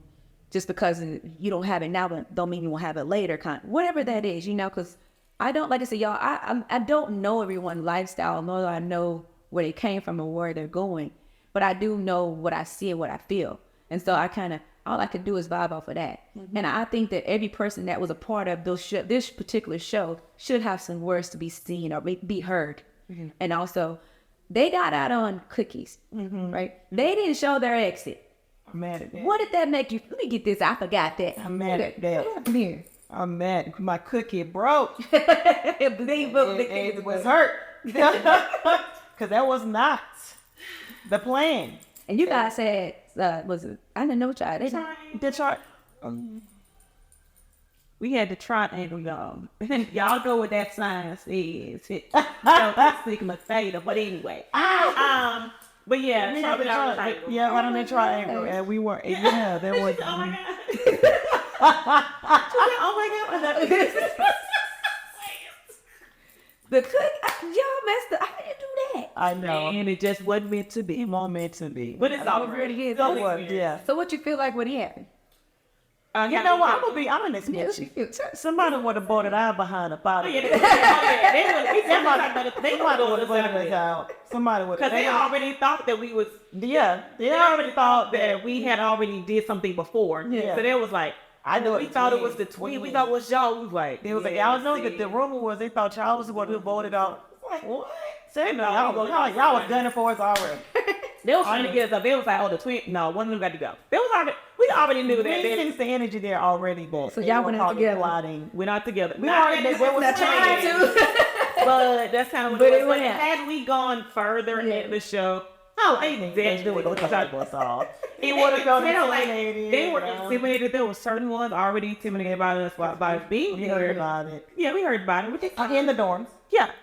Speaker 1: Just because you don't have it now, but don't mean you won't have it later. Whatever that is, because I don't, like I said, y'all, I don't know everyone's lifestyle, nor do I know where they came from or where they're going, but I do know what I see and what I feel. And so all I can do is vibe off of that. Mm-hmm. And I think that every person that was a part of this particular show should have some words to be seen or be heard. Mm-hmm. And also, they got out on cookies, right? They didn't show their exit.
Speaker 3: I'm mad at that.
Speaker 1: What did that make you? Let me get this. I forgot that.
Speaker 3: I'm mad at that.
Speaker 1: Come here.
Speaker 3: I'm mad. My cookie broke.
Speaker 1: It
Speaker 3: was hurt. Because that was not the plan.
Speaker 1: And you guys said, was it? I didn't know what y'all did.
Speaker 3: The chart.
Speaker 2: We had the triangle, y'all. Y'all know what that sign is. Sigma theta. But anyway. But yeah,
Speaker 3: right on that triangle, and we were, that was.
Speaker 2: Oh my god! Oh my god!
Speaker 1: The cook, y'all messed up. I didn't do that.
Speaker 3: I know,
Speaker 2: and it just wasn't meant to be.
Speaker 3: It wasn't meant to be.
Speaker 2: But it's already is.
Speaker 1: So what you feel like when it happened?
Speaker 3: You know what? I'm gonna be honest with you. Somebody would have bought it out behind the bottle. Somebody would have.
Speaker 2: Because they already thought that we was.
Speaker 3: Yeah,
Speaker 2: they already thought that we had already did something before.
Speaker 3: Yeah.
Speaker 2: So they was like,
Speaker 3: I know.
Speaker 2: We thought it was the twin. We thought it was y'all. We was like,
Speaker 3: they was like, y'all know that the rumor was they thought y'all was the one who voted out. Like, what? Say no, y'all was gunning for us already.
Speaker 2: They was trying to get us up. They was like, oh, the twin. No, one of them got to go. They was already. We already knew that.
Speaker 3: We sensed the energy there already, but
Speaker 1: so y'all went out together.
Speaker 2: We're not together.
Speaker 3: We already was
Speaker 1: trying to.
Speaker 2: But that's kind of what it was. Had we gone further in the show, it would have gone. They were intimidated. There were certain ones already intimidated by us by being here.
Speaker 3: We heard about it.
Speaker 2: Yeah, we heard about it.
Speaker 3: In the dorms.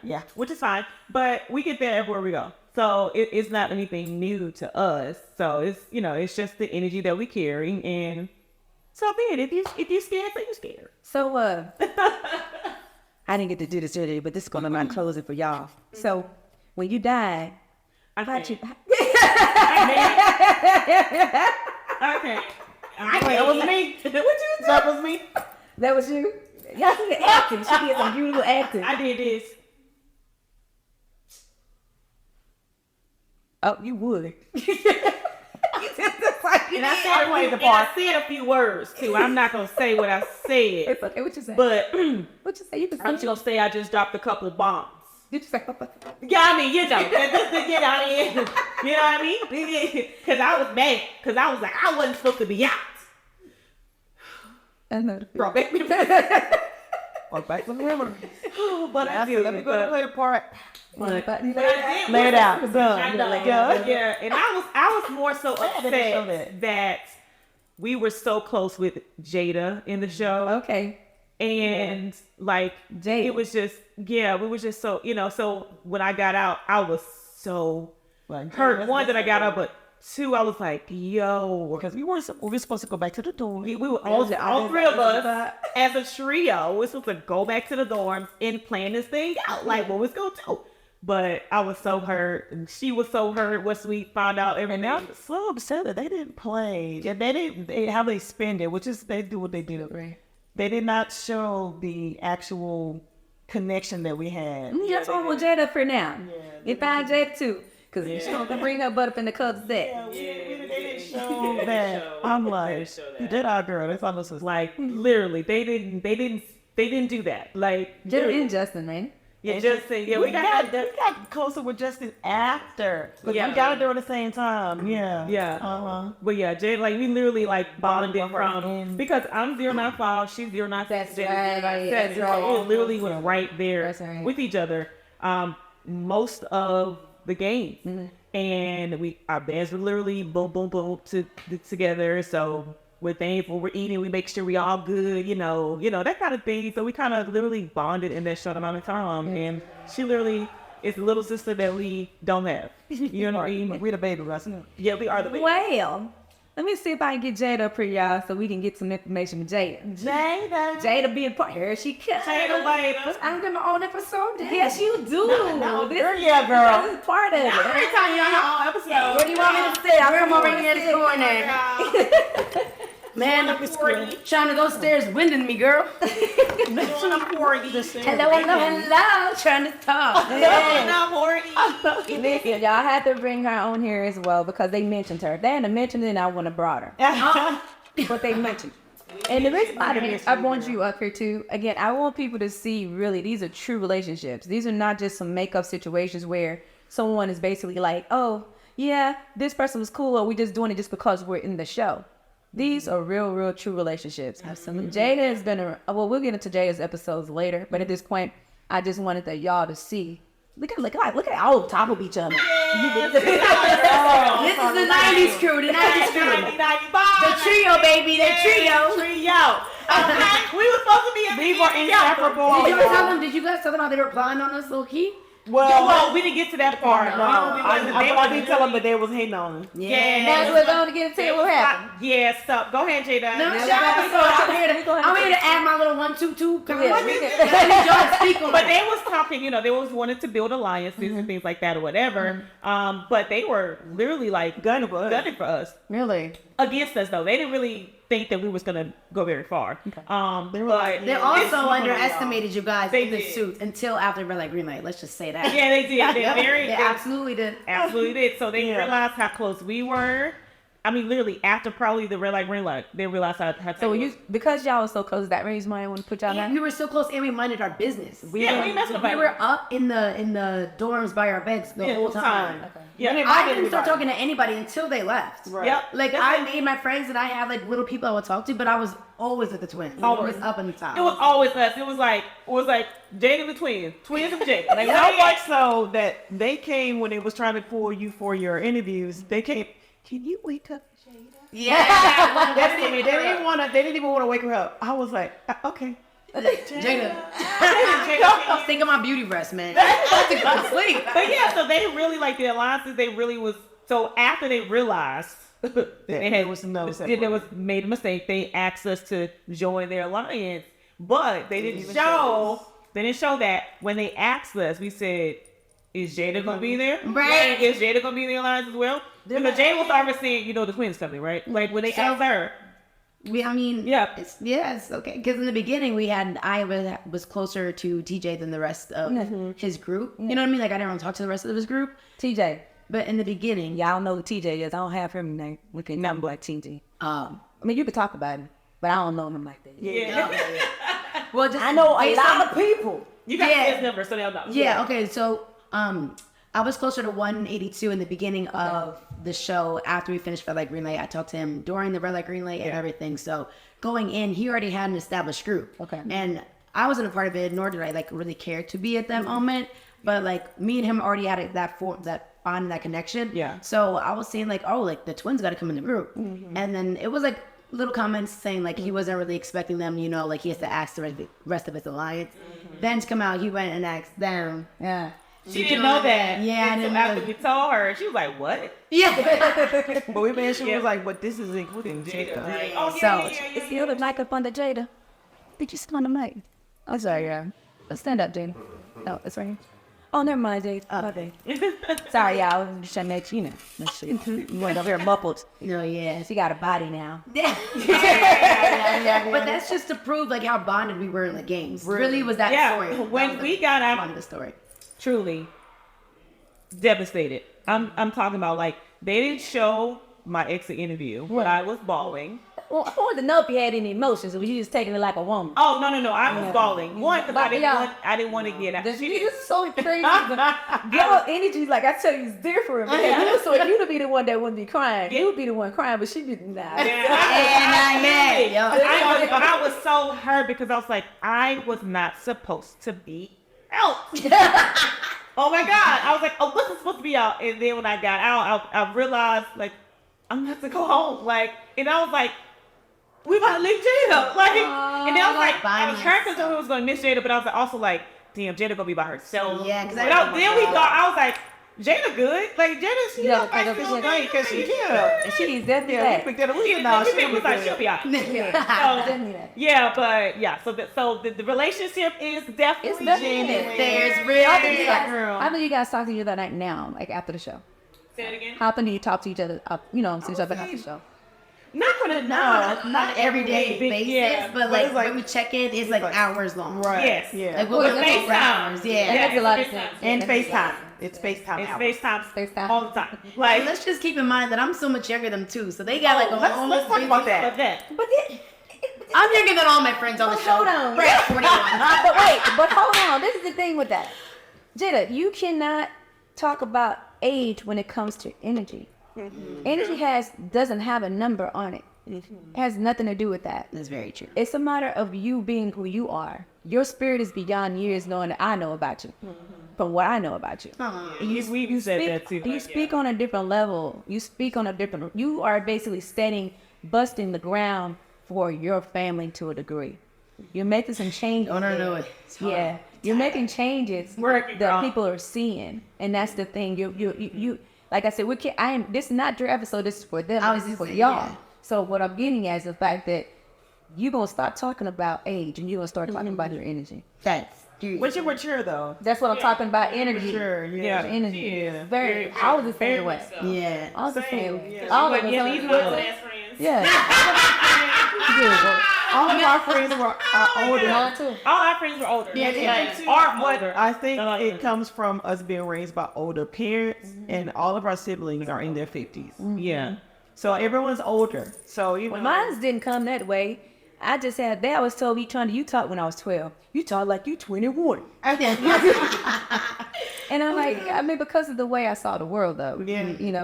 Speaker 2: Yeah, which is fine. But we get there everywhere we go. So it's not anything new to us. So it's just the energy that we carry, and so be it. If you scared, then you scared.
Speaker 1: So I didn't get to do this earlier, but this is gonna be my closing for y'all. So when you died,
Speaker 2: I thought you. Okay.
Speaker 3: That was me. That was me.
Speaker 1: That was you. Y'all see the acting. She did some beautiful acting.
Speaker 2: I did this.
Speaker 1: Oh, you would.
Speaker 2: And I said a few words too. I'm not gonna say what I said.
Speaker 1: It's okay. What you say?
Speaker 2: But
Speaker 1: what you say? You can.
Speaker 2: I'm just gonna say I just dropped a couple of bombs.
Speaker 1: Did you say?
Speaker 2: Yeah, I mean, just to get out of here. You know what I mean? Because I was mad. Because I was like, I wasn't supposed to be out.
Speaker 1: I know.
Speaker 2: Brought back me.
Speaker 3: Walk back to the river.
Speaker 2: But I did.
Speaker 3: Let me go play a part.
Speaker 1: Lay
Speaker 3: it out.
Speaker 2: Yeah, and I was more so upset that we were so close with Jada in the show.
Speaker 1: Okay.
Speaker 2: And like,
Speaker 1: Jade.
Speaker 2: it was just, we was just so, so when I got out, I was so hurt. One, that I got out, but two, I was like, yo.
Speaker 3: Because we were supposed to go back to the dorm.
Speaker 2: We were all three of us as a trio. We were supposed to go back to the dorms and plan this thing out, like what was going to do. But I was so hurt, and she was so hurt once we found out everything.
Speaker 3: And I was so upset that they didn't play. Yeah, how they spend it, which is they do what they do. Right. They did not show the actual connection that we had.
Speaker 1: That's why we'll Jada for now. You find Jada too. Because she's going to bring her butt up in the cub's set.
Speaker 3: They didn't show that. I'm like, did our girl? They thought this was
Speaker 2: like, literally, they didn't do that. Like,
Speaker 1: Jada and Justin, man.
Speaker 2: Yeah, Justin. Yeah, we got
Speaker 3: closer with Justin after. But we got it there at the same time. Yeah.
Speaker 2: Yeah. But yeah, Jade, like, we literally like bonded from, because I'm 095, she's 096.
Speaker 1: That's right.
Speaker 2: That's right. We literally went right there with each other most of the game. Mm-hmm. And our bands were literally boom, boom, boom together. So we're thankful, we're eating, we make sure we all good, that kind of thing. So we kind of literally bonded in that short amount of time. And she literally is the little sister that we don't have. You know what I mean?
Speaker 3: We're the baby, right?
Speaker 2: Yeah, we are the baby.
Speaker 1: Well, let me see if I can get Jada up here, y'all, so we can get some information with Jada. Jada being part. Here she comes.
Speaker 2: Jada.
Speaker 1: I'm going to own episode. Yes, you do.
Speaker 3: No,
Speaker 1: this,
Speaker 3: girl.
Speaker 1: This is part of it.
Speaker 4: Every time you're on your own episode. What do you want me to say? I'll come over here this morning. Man, up is trying to go upstairs, winding me, girl.
Speaker 1: Hello. Trying to talk. Listen, y'all had to bring her on here as well because they mentioned her. If they hadn't mentioned it, I wouldn't have brought her. But they mentioned. And the reason why I want you up here too, again, I want people to see really these are true relationships. These are not just some makeup situations where someone is basically like, oh, yeah, this person was cool, or we just doing it just because we're in the show. These are real, true relationships. Absolutely. Jada has been we'll get into Jada's episodes later, but at this point, I just wanted y'all to see. Look at all top of each other.
Speaker 4: This is the 90s crew, the 90s crew. The trio, baby, the trio.
Speaker 2: Okay, we were supposed to be
Speaker 3: we were inseparable.
Speaker 4: Did you guys tell them how they were applying on us, low key?
Speaker 2: Well, we didn't get to that part.
Speaker 3: I didn't tell them, but they was hating on them.
Speaker 1: Yeah. That's what's going to get into what happened.
Speaker 2: Yeah, stop. Go ahead, Jada.
Speaker 4: No, I'm here to add my little 1-2-2. But
Speaker 2: they was talking, they was wanting to build alliances and things like that or whatever. But they were literally like gunning for us.
Speaker 1: Really?
Speaker 2: Against us, though. They didn't really think that we was gonna go very far.
Speaker 4: Okay. They also underestimated you guys in the suits until after Red Light Green Light. Let's just say that.
Speaker 2: Yeah, they did. They
Speaker 4: absolutely did.
Speaker 2: Absolutely did. So they realized how close we were. I mean, literally after probably the Red Light Green Light, they realized how.
Speaker 1: So because y'all were so close, that reason why I want to put y'all down.
Speaker 4: We were so close, and we minded our business.
Speaker 2: We
Speaker 4: were up in the dorms by our beds the whole time.
Speaker 2: Okay. Yeah,
Speaker 4: I didn't start talking to anybody until they left.
Speaker 2: Right. Yep.
Speaker 4: Like I made my friends and I had like little people I would talk to, but I was always at the twins. Always up in the top.
Speaker 2: It was always us. It was like Jade and the twins and Jade.
Speaker 3: Like so much so that they came when they was trying to pull you for your interviews. They came. Can you wake up, Jada?
Speaker 4: Yeah.
Speaker 3: They didn't even want to wake her up. I was like, okay.
Speaker 4: Jada. I was thinking my beauty rest, man. I was going to sleep.
Speaker 2: But yeah, so they really like the alliances. They really was. So after they realized they made a mistake, they asked us to join their alliance, but they didn't show. They didn't show that when they asked us. We said, "Is Jada gonna be there?
Speaker 4: Right?
Speaker 2: Is Jada gonna be in the alliance as well?" Because Jada was already saying, the twins company, right? Like when they asked her.
Speaker 4: It's okay. Because in the beginning, I was closer to TJ than the rest of his group. You know what I mean? Like I didn't want to talk to the rest of his group.
Speaker 1: TJ.
Speaker 4: But in the beginning,
Speaker 1: y'all know who TJ is. I don't have him name. Looking nothing like TJ. I mean, you could talk about him, but I don't know him like that.
Speaker 2: Yeah.
Speaker 4: Well, just
Speaker 1: I know a lot of people.
Speaker 2: You got his number, so they'll know.
Speaker 4: Yeah. Okay. So, I was closer to 182 in the beginning of the show. After we finished Red Light Green Light, I talked to him during the Red Light Green Light and everything. So going in, he already had an established group.
Speaker 1: Okay.
Speaker 4: And I wasn't a part of it, nor did I really care to be at that moment. But me and him already had that bond, that connection.
Speaker 2: Yeah.
Speaker 4: So I was saying the twins got to come in the group. And then it was little comments saying like he wasn't really expecting them, you know, like he has to ask the rest of his alliance. Then to come out, he went and asked them.
Speaker 1: Yeah.
Speaker 2: She didn't know that.
Speaker 4: Yeah, I didn't know.
Speaker 2: After we told her, she was like, "What?"
Speaker 4: Yeah.
Speaker 3: But we made sure was like, but this is including Jada.
Speaker 2: Oh,
Speaker 1: So, it's the other mic up under Jada. Did you sit on the mic? I'm sorry, stand up, Jada. No, it's right here. Oh, never mind, Jada. Oh, okay. Sorry, y'all. I was just trying to make you know. You went over here muffled.
Speaker 4: No, yeah.
Speaker 1: She got a body now.
Speaker 4: Yeah. But that's just to prove like how bonded we were in the games. Really was that story.
Speaker 2: When we got out
Speaker 4: of the story.
Speaker 2: Truly devastated. I'm talking about like they didn't show my exit interview, but I was bawling.
Speaker 1: Well, I wanted to know if you had any emotions, or was you just taking it like a woman?
Speaker 2: Oh no! I was bawling. One, because I didn't want to get out.
Speaker 1: This is so crazy. Your energy, like I tell you, is different. So you to be the one that wouldn't be crying. You would be the one crying, but she be not.
Speaker 2: I was so hurt because I was like, I was not supposed to be out. Oh my God! I was like, oh, what's supposed to be out? And then when I got out, I realized like I'm gonna have to go home. Like, and I was like, we about to leave Jada. Like, and then I was like, I was hurt because I was gonna miss Jada, but I was also like, damn, Jada gonna be by herself.
Speaker 4: Yeah, because
Speaker 2: then we thought I was like, Jada good. Like Jada, she don't fight
Speaker 3: because she
Speaker 1: and she's definitely that.
Speaker 2: She'll be out. So the relationship is definitely
Speaker 4: there's real.
Speaker 1: How do you guys talk to each other now, like after the show?
Speaker 2: Say it again.
Speaker 1: How often do you talk to each other? To each other after the show?
Speaker 4: Not everyday basis, but like when we check in, it's like hours long.
Speaker 3: Right.
Speaker 2: Yes.
Speaker 3: Yeah.
Speaker 4: Like we'll FaceTime. Hours. Yeah.
Speaker 1: That makes a lot of sense.
Speaker 3: And FaceTime. It's FaceTime.
Speaker 2: It's FaceTime all the time.
Speaker 4: Like, and let's just keep in mind that I'm so much younger than them too, so they got like a
Speaker 3: let's talk about that.
Speaker 1: But
Speaker 4: I'm younger than all my friends on the show.
Speaker 1: Hold on.
Speaker 4: Right, 41.
Speaker 1: but hold on. This is the thing with that. Jada, you cannot talk about age when it comes to energy. Mm-hmm. Energy doesn't have a number on it. Mm-hmm. It has nothing to do with that.
Speaker 4: That's very true.
Speaker 1: It's a matter of you being who you are. Your spirit is beyond years knowing that I know about you. Mm-hmm. From what I know about you.
Speaker 2: You said that too.
Speaker 1: You speak on a different level. You are basically busting the ground for your family to a degree. You're making some changes.
Speaker 4: Oh, no.
Speaker 1: Yeah. You're making changes that people are seeing. And that's the thing. You like I said, this is not your episode, this is for them. This is for y'all. Yeah. So what I'm getting at is the fact that you're going to start talking about age and you're going to start talking about your energy.
Speaker 3: But you're mature though.
Speaker 1: That's what I'm talking about, energy.
Speaker 3: Sure, yeah.
Speaker 1: Energy.
Speaker 3: Yeah.
Speaker 1: Very, I was the same way.
Speaker 4: Yeah.
Speaker 1: I was the same way.
Speaker 2: All of us.
Speaker 1: Yeah.
Speaker 3: All of our friends were older.
Speaker 1: Too.
Speaker 2: All our friends were older.
Speaker 3: I think it comes from us being raised by older parents, and all of our siblings are in their 50s.
Speaker 2: Mm-hmm. Yeah.
Speaker 3: So everyone's older. So
Speaker 1: mine didn't come that way. I just had that. I was told you talk when I was 12. You talk like you 21. And I'm like, because of the way I saw the world though. Yeah.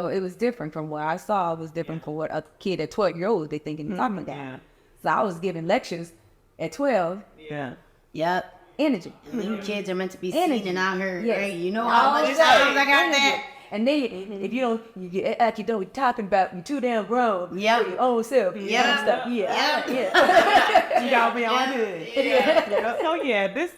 Speaker 1: It was different from what I saw. It was different from what a kid at 12-year-old they thinking talking about. Yeah. So I was giving lectures at 12.
Speaker 3: Yeah.
Speaker 4: Yep.
Speaker 1: Energy.
Speaker 4: You kids are meant to be seen and out here.
Speaker 1: Yes.
Speaker 4: Right? You know how much times I got that.
Speaker 1: And then if you don't, you act you don't be talking about you too damn grown.
Speaker 4: Yep.
Speaker 1: For your own self.
Speaker 4: Yeah.
Speaker 1: Stuff. Yeah.
Speaker 3: You gotta be on good.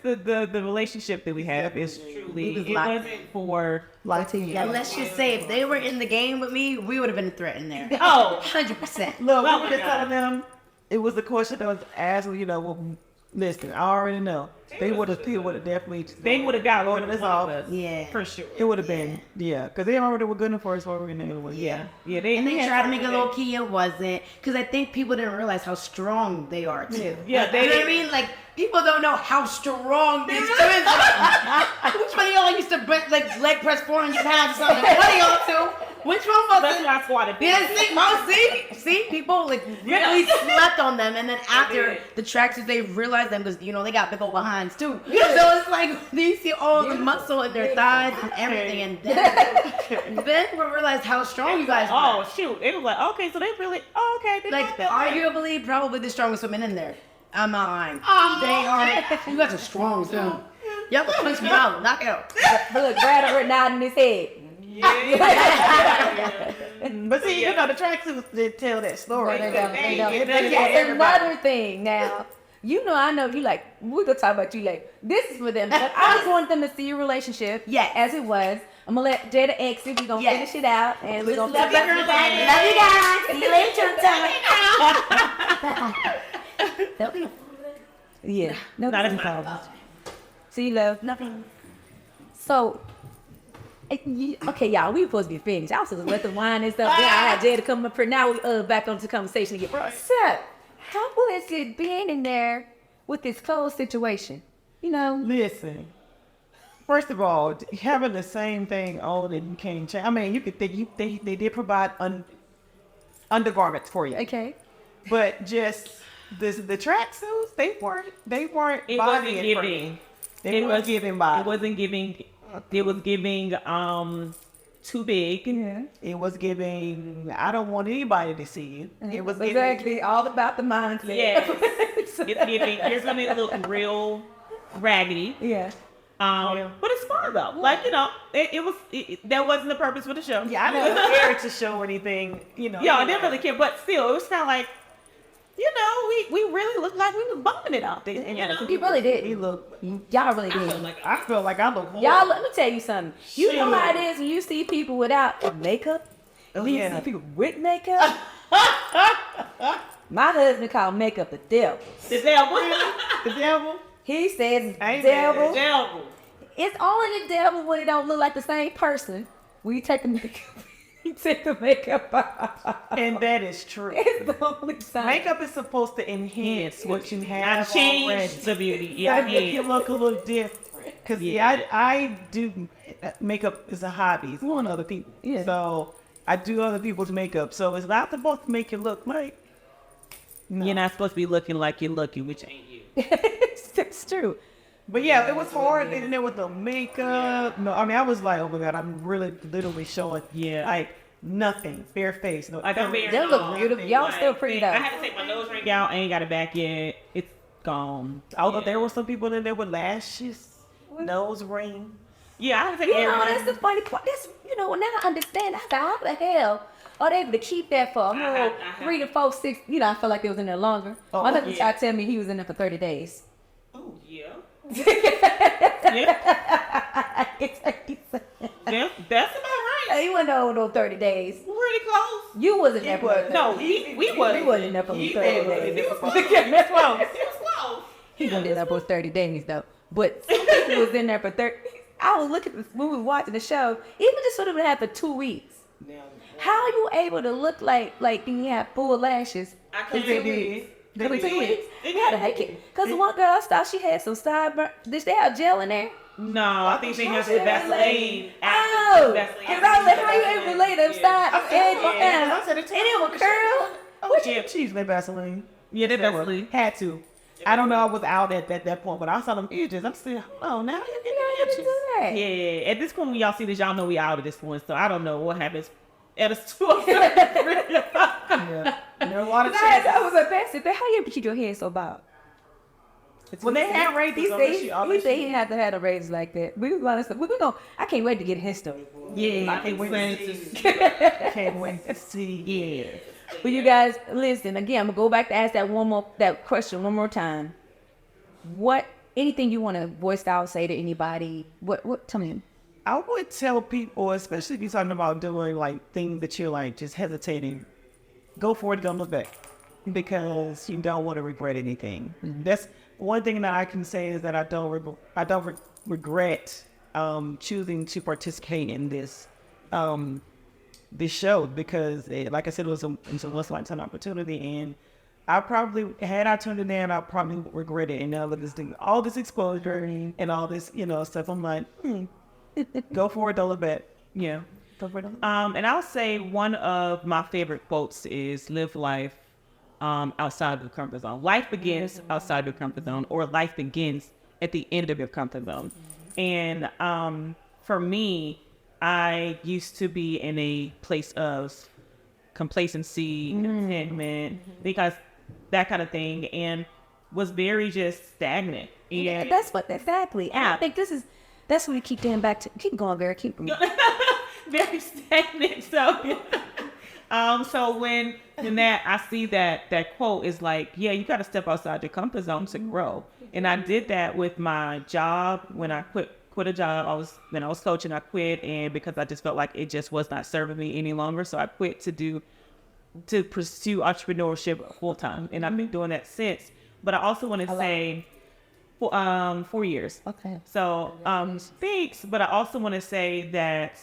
Speaker 2: So the relationship that we have is truly it wasn't for
Speaker 4: let's just say if they were in the game with me, we would have been a threat in there.
Speaker 2: Oh,
Speaker 4: 100%.
Speaker 3: Look, we were just telling them it was a question that was asked. Listen, I already know. People would have definitely.
Speaker 2: They would have got Lord
Speaker 3: this all.
Speaker 4: Yeah,
Speaker 2: for sure.
Speaker 3: It would have been because they already were good for us for we knew.
Speaker 2: Yeah.
Speaker 4: They tried to make a low key. It wasn't because I think people didn't realize how strong they are too.
Speaker 2: Yeah,
Speaker 4: you know what I mean? Like people don't know how strong these twins are. Which one of y'all used to leg press 400 pounds or something? One of y'all two. Which one was
Speaker 2: That's why I squatted.
Speaker 4: Yeah, see, people really slept on them, and then after the tracks, they realized them because they got big old behinds too. So it's like you see all the muscle in their thighs and everything, and then we realized how strong you guys were.
Speaker 2: Oh shoot! It was like okay, so they really okay. They
Speaker 4: arguably probably the strongest women in there. I'm not lying. They are. You guys are strong too. Y'all can punch me out, knock it out.
Speaker 1: But look, Brad already nodding his head.
Speaker 2: Yeah.
Speaker 3: But see, you know, the tracksuits did tell that story.
Speaker 1: They don't. That's another thing now. You know, I know you like, we're going to talk about you like, this is for them. But I just want them to see your relationship as it was. I'm going to let Jada exit. We're going to finish it out. And we're going to
Speaker 4: love you guys. See you later.
Speaker 1: Yeah. No,
Speaker 2: Not as problem.
Speaker 1: See, love. Nothing. So, okay, y'all, we supposed to be finished. I was supposed to let the wine and stuff. Yeah, I had Jada come up here. Now we back onto the conversation again.
Speaker 3: Right.
Speaker 1: So, how was it being in there with this closed situation? You know?
Speaker 3: Listen, first of all, having the same thing on and you can't change. I mean, you could think they did provide undergarments for you.
Speaker 1: Okay.
Speaker 3: But just the tracksuits, they weren't
Speaker 2: It
Speaker 3: body
Speaker 2: wasn't
Speaker 3: and
Speaker 2: giving.
Speaker 3: frame. It was giving body.
Speaker 2: It wasn't giving. It was giving too big.
Speaker 1: Yeah.
Speaker 3: It was giving. I don't want anybody to see you. It was giving.
Speaker 1: Exactly all about the mindset.
Speaker 2: Yes. It's giving. Here's gonna look real raggedy.
Speaker 1: Yeah.
Speaker 2: But it's fun though. Like, you know, that wasn't the purpose for the show.
Speaker 3: Yeah, I didn't care to show anything. You know.
Speaker 2: Yeah, I didn't really care. But still, it was kind of like, you know, we really looked like we was bumping it out there. You know?
Speaker 1: You really did.
Speaker 3: He looked.
Speaker 1: Y'all really did.
Speaker 3: I felt like I looked.
Speaker 1: Y'all, let me tell you something. You know how it is when you see people without makeup?
Speaker 3: Oh,
Speaker 1: You
Speaker 3: yeah.
Speaker 1: see people with makeup? My husband called makeup the devil.
Speaker 2: The devil.
Speaker 3: The devil.
Speaker 1: He says
Speaker 3: Amen.
Speaker 1: devil.
Speaker 2: Devil.
Speaker 1: It's only the devil when it don't look like the same person. When you take the makeup, you take the makeup off.
Speaker 3: And that is true.
Speaker 1: It's the only sign.
Speaker 3: Makeup is supposed to enhance what you
Speaker 2: I
Speaker 3: have
Speaker 2: changed
Speaker 3: already.
Speaker 2: the beauty.
Speaker 3: Yeah,
Speaker 2: Yeah,
Speaker 3: make you look a little different. Because I do makeup is a hobby. It's one other people.
Speaker 1: Yeah.
Speaker 3: So I do other people's makeup. So it's not supposed to make you look like. No.
Speaker 2: You're not supposed to be looking like you're looking, which ain't you.
Speaker 1: It's true.
Speaker 3: But yeah, it was hard. And there was the makeup. No, I mean I was like, oh my god, I'm really literally showing like nothing, bare face. No,
Speaker 2: Like I'm bare.
Speaker 1: They look beautiful. Y'all still pretty though.
Speaker 2: I had to take my nose ring out. I ain't got it back yet. It's gone.
Speaker 3: Although there were some people in there with lashes, nose ring.
Speaker 2: Yeah, I had to take
Speaker 1: You know,
Speaker 2: everything.
Speaker 1: that's the funny part. That's, you know, now I understand. I said, how the hell are they able to keep that for a whole 3 to 4, 6? You know, I feel like it was in there longer.
Speaker 3: Oh,
Speaker 1: My husband
Speaker 2: yeah.
Speaker 1: tried to tell me he was in there for 30 days.
Speaker 2: Oh yeah. Yeah. Yeah, that's about right.
Speaker 1: He wasn't over no 30 days.
Speaker 2: Pretty close.
Speaker 1: You wasn't there for 30
Speaker 2: No,
Speaker 1: days.
Speaker 2: we wasn't.
Speaker 1: He wasn't there for 30 days.
Speaker 2: It was close.
Speaker 3: That's wrong.
Speaker 2: It was close.
Speaker 1: He wasn't there for 30 days though. But he was in there for 30. I was looking when we were watching the show. Even just sort of had for 2 weeks. How are you able to look like you have full lashes?
Speaker 2: I
Speaker 1: for
Speaker 2: can't
Speaker 1: 2
Speaker 2: do
Speaker 1: weeks?
Speaker 3: They
Speaker 1: For 2
Speaker 3: did.
Speaker 1: weeks? You had to hike it. Because the one girl I thought she had some sideburn. Did they have gel in there?
Speaker 2: No, I think they have the Vaseline.
Speaker 1: Oh!
Speaker 2: Vaseline.
Speaker 1: Because I was like, how you able to lay them side
Speaker 3: I said
Speaker 1: and it was curl?
Speaker 3: Oh, yeah, she's like Vaseline.
Speaker 2: Yeah, they Vaseline.
Speaker 3: Had to. I don't know. I was out at that point, but I saw them edges. I'm still. Oh, now you
Speaker 1: How you
Speaker 3: get
Speaker 1: do
Speaker 3: edges.
Speaker 1: that?
Speaker 2: Yeah, at this point when y'all see this, y'all know we out of this one, so I don't know what happens at us two.
Speaker 3: Yeah. And there are a lot of changes.
Speaker 1: I was like, that's it. How you able to keep your hair so bald?
Speaker 3: When they had
Speaker 1: He
Speaker 3: razors,
Speaker 1: said he didn't have to have a razor like that. We gonna. I can't wait to get his story.
Speaker 2: Yeah,
Speaker 3: I can't wait to see. I can't wait to see.
Speaker 2: Yeah.
Speaker 1: But you guys, listen again. I'm gonna go back to ask that question one more time. Anything you want to voice out, say to anybody? What? Tell me.
Speaker 3: I would tell people, especially if you're talking about doing like things that you're like just hesitating, go for it, don't look back, because you don't want to regret anything. That's one thing that I can say is that I don't regret choosing to participate in this show, because like I said, it was a once in a lifetime opportunity, and I probably had I turned it down, I probably would regret it. And now that this thing, all this exposure and all this stuff, I'm like, go for it, don't look back.
Speaker 2: Yeah.
Speaker 3: Go for it, don't look back.
Speaker 2: And I'll say one of my favorite quotes is live life outside of the comfort zone. Life begins outside your comfort zone, or life begins at the end of your comfort zone. And for me, I used to be in a place of complacency, contentment, because that kind of thing, and was very just stagnant.
Speaker 1: Yeah, that's what exactly. I think that's what we keep getting back to. Keep going, Vera. Keep going.
Speaker 2: Very stagnant. So So when that I see that quote is like, yeah, you got to step outside your comfort zone to grow. And I did that with my job when I quit a job. When I was coaching, I quit, and because I just felt like it just was not serving me any longer, so I quit to pursue entrepreneurship full time, and I've been doing that since. But I also want to say, 4 years.
Speaker 1: Okay.
Speaker 2: So thanks, but I also want to say that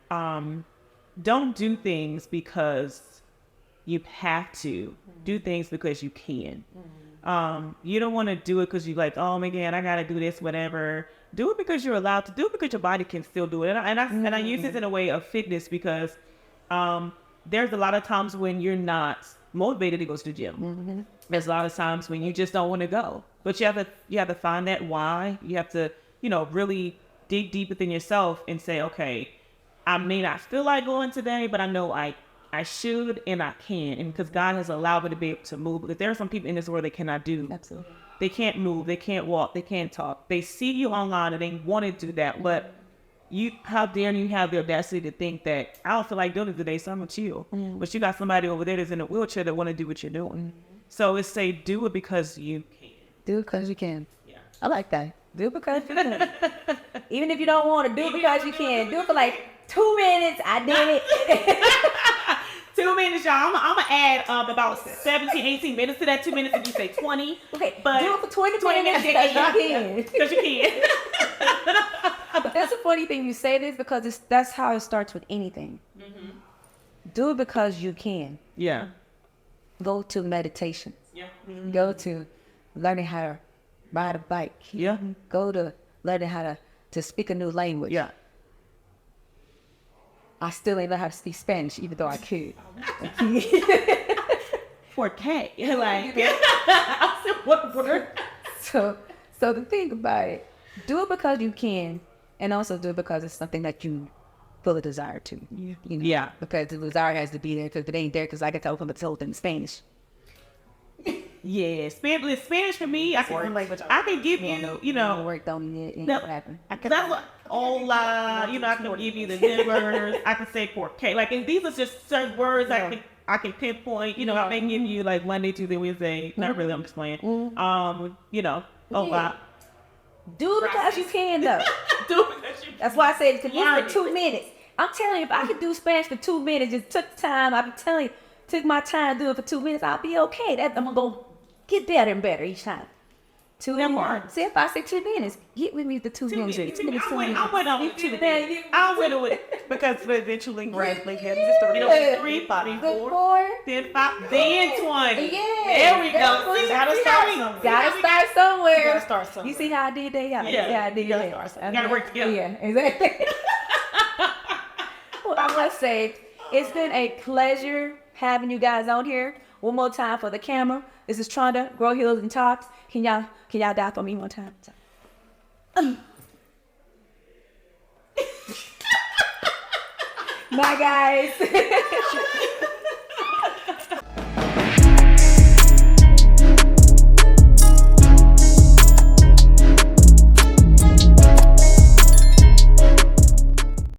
Speaker 2: don't do things because you have to. Do things because you can. You don't want to do it because you're like, oh my God, I gotta do this, whatever. Do it because you're allowed to. Do it because your body can still do it. And I use this in a way of fitness because there's a lot of times when you're not motivated to go to the gym. There's a lot of times when you just don't want to go. But you have to find that why. You have to, really dig deep within yourself and say, okay, I may not feel like going today, but I know I should and I can. And because God has allowed me to be able to move. Because there are some people in this world that cannot do.
Speaker 1: Absolutely.
Speaker 2: They can't move. They can't walk. They can't talk. They see you online and they want to do that. But how dare you have the audacity to think that I don't feel like doing it today, so I'm going to chill. But you got somebody over there that's in a wheelchair that want to do what you're doing. So it's say, do it because you can.
Speaker 1: Do it because you can.
Speaker 2: Yeah.
Speaker 1: I like that. Do it because you can. Even if you don't want to, do it because you can. Do it for like 2 minutes. I did it.
Speaker 2: 2 minutes, y'all. I'm going to add about 17, 18 minutes to that 2 minutes if you say 20.
Speaker 1: Okay,
Speaker 2: but
Speaker 1: do it for 20 minutes because you can.
Speaker 2: Because you can.
Speaker 1: But that's a funny thing you say this because that's how it starts with anything. Do it because you can.
Speaker 2: Yeah.
Speaker 1: Go to meditation.
Speaker 2: Yeah.
Speaker 1: Go to learning how to ride a bike.
Speaker 2: Yeah.
Speaker 1: Go to learning how to speak a new language.
Speaker 2: Yeah.
Speaker 1: I still ain't know how to speak Spanish, even though I could.
Speaker 2: 4K. Like,
Speaker 1: So the thing about it, do it because you can, and also do it because it's something that you feel a desire to. Yeah.
Speaker 2: Yeah.
Speaker 1: Because the desire has to be there, because if it ain't there, because I get to open the told in Spanish.
Speaker 2: Yeah, Spanish for me, I can give you,
Speaker 1: Work on it, ain't
Speaker 2: no,
Speaker 1: gonna happen.
Speaker 2: hola, I can give you the numbers, I can say 4K, like, and these are just certain words I can pinpoint, I may give you like Monday, Tuesday, Wednesday, not really, I'm just playing, hola.
Speaker 1: Do it because you can, though.
Speaker 2: Do it because you can.
Speaker 1: That's why I said it's for 2 minutes. I'm telling you, if I could do Spanish for 2 minutes, just took the time, I'm telling you, took my time to do it for 2 minutes, I'll be okay. I'm going to get better and better each time. 2 minutes. See, if I say 2 minutes, get with me the 2 minutes.
Speaker 2: I went on with 2 minutes. I went with it because eventually, gradually, just 3, 4, then 5, then 20.
Speaker 1: Yeah.
Speaker 2: There we go.
Speaker 1: Gotta start somewhere. You see how I did that? Yeah. Yeah, I did that.
Speaker 2: Gotta work together.
Speaker 1: Yeah, exactly. Well, I must say, it's been a pleasure having you guys on here. One more time for the camera. This is Tronda, Grow Heels and Tops. Can y'all die for me one time? Bye, guys.